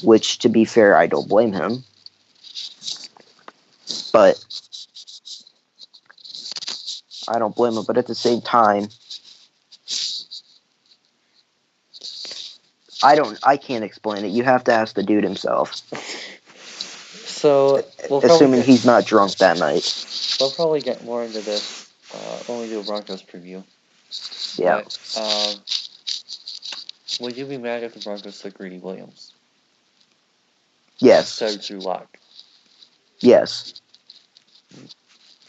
Speaker 2: Which, to be fair, I don't blame him. But I don't blame him. But at the same time, I can't explain it. You have to ask the dude himself.
Speaker 1: So,
Speaker 2: assuming he's not drunk that night.
Speaker 1: We'll probably get more into this when we do a Broncos preview.
Speaker 2: Yeah.
Speaker 1: But, would you be mad if the Broncos took Greedy Williams?
Speaker 2: Yes.
Speaker 1: Instead of Drew Lock?
Speaker 2: Yes.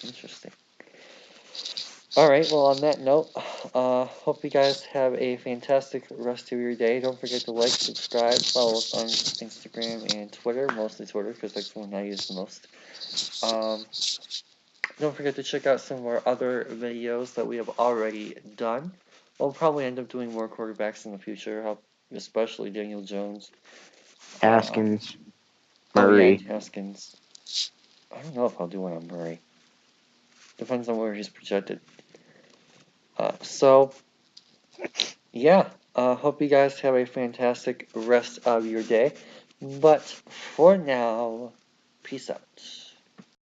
Speaker 1: Interesting. Alright, well, on that note, hope you guys have a fantastic rest of your day. Don't forget to like, subscribe, follow us on Instagram and Twitter, mostly Twitter, because that's the one I use the most. Don't forget to check out some of our other videos that we have already done. We'll probably end up doing more quarterbacks in the future, especially Daniel Jones.
Speaker 2: Haskins. Murray.
Speaker 1: Haskins. I don't know if I'll do one on Murray. Depends on where he's projected. So, yeah. Hope you guys have a fantastic rest of your day. But for now, peace out.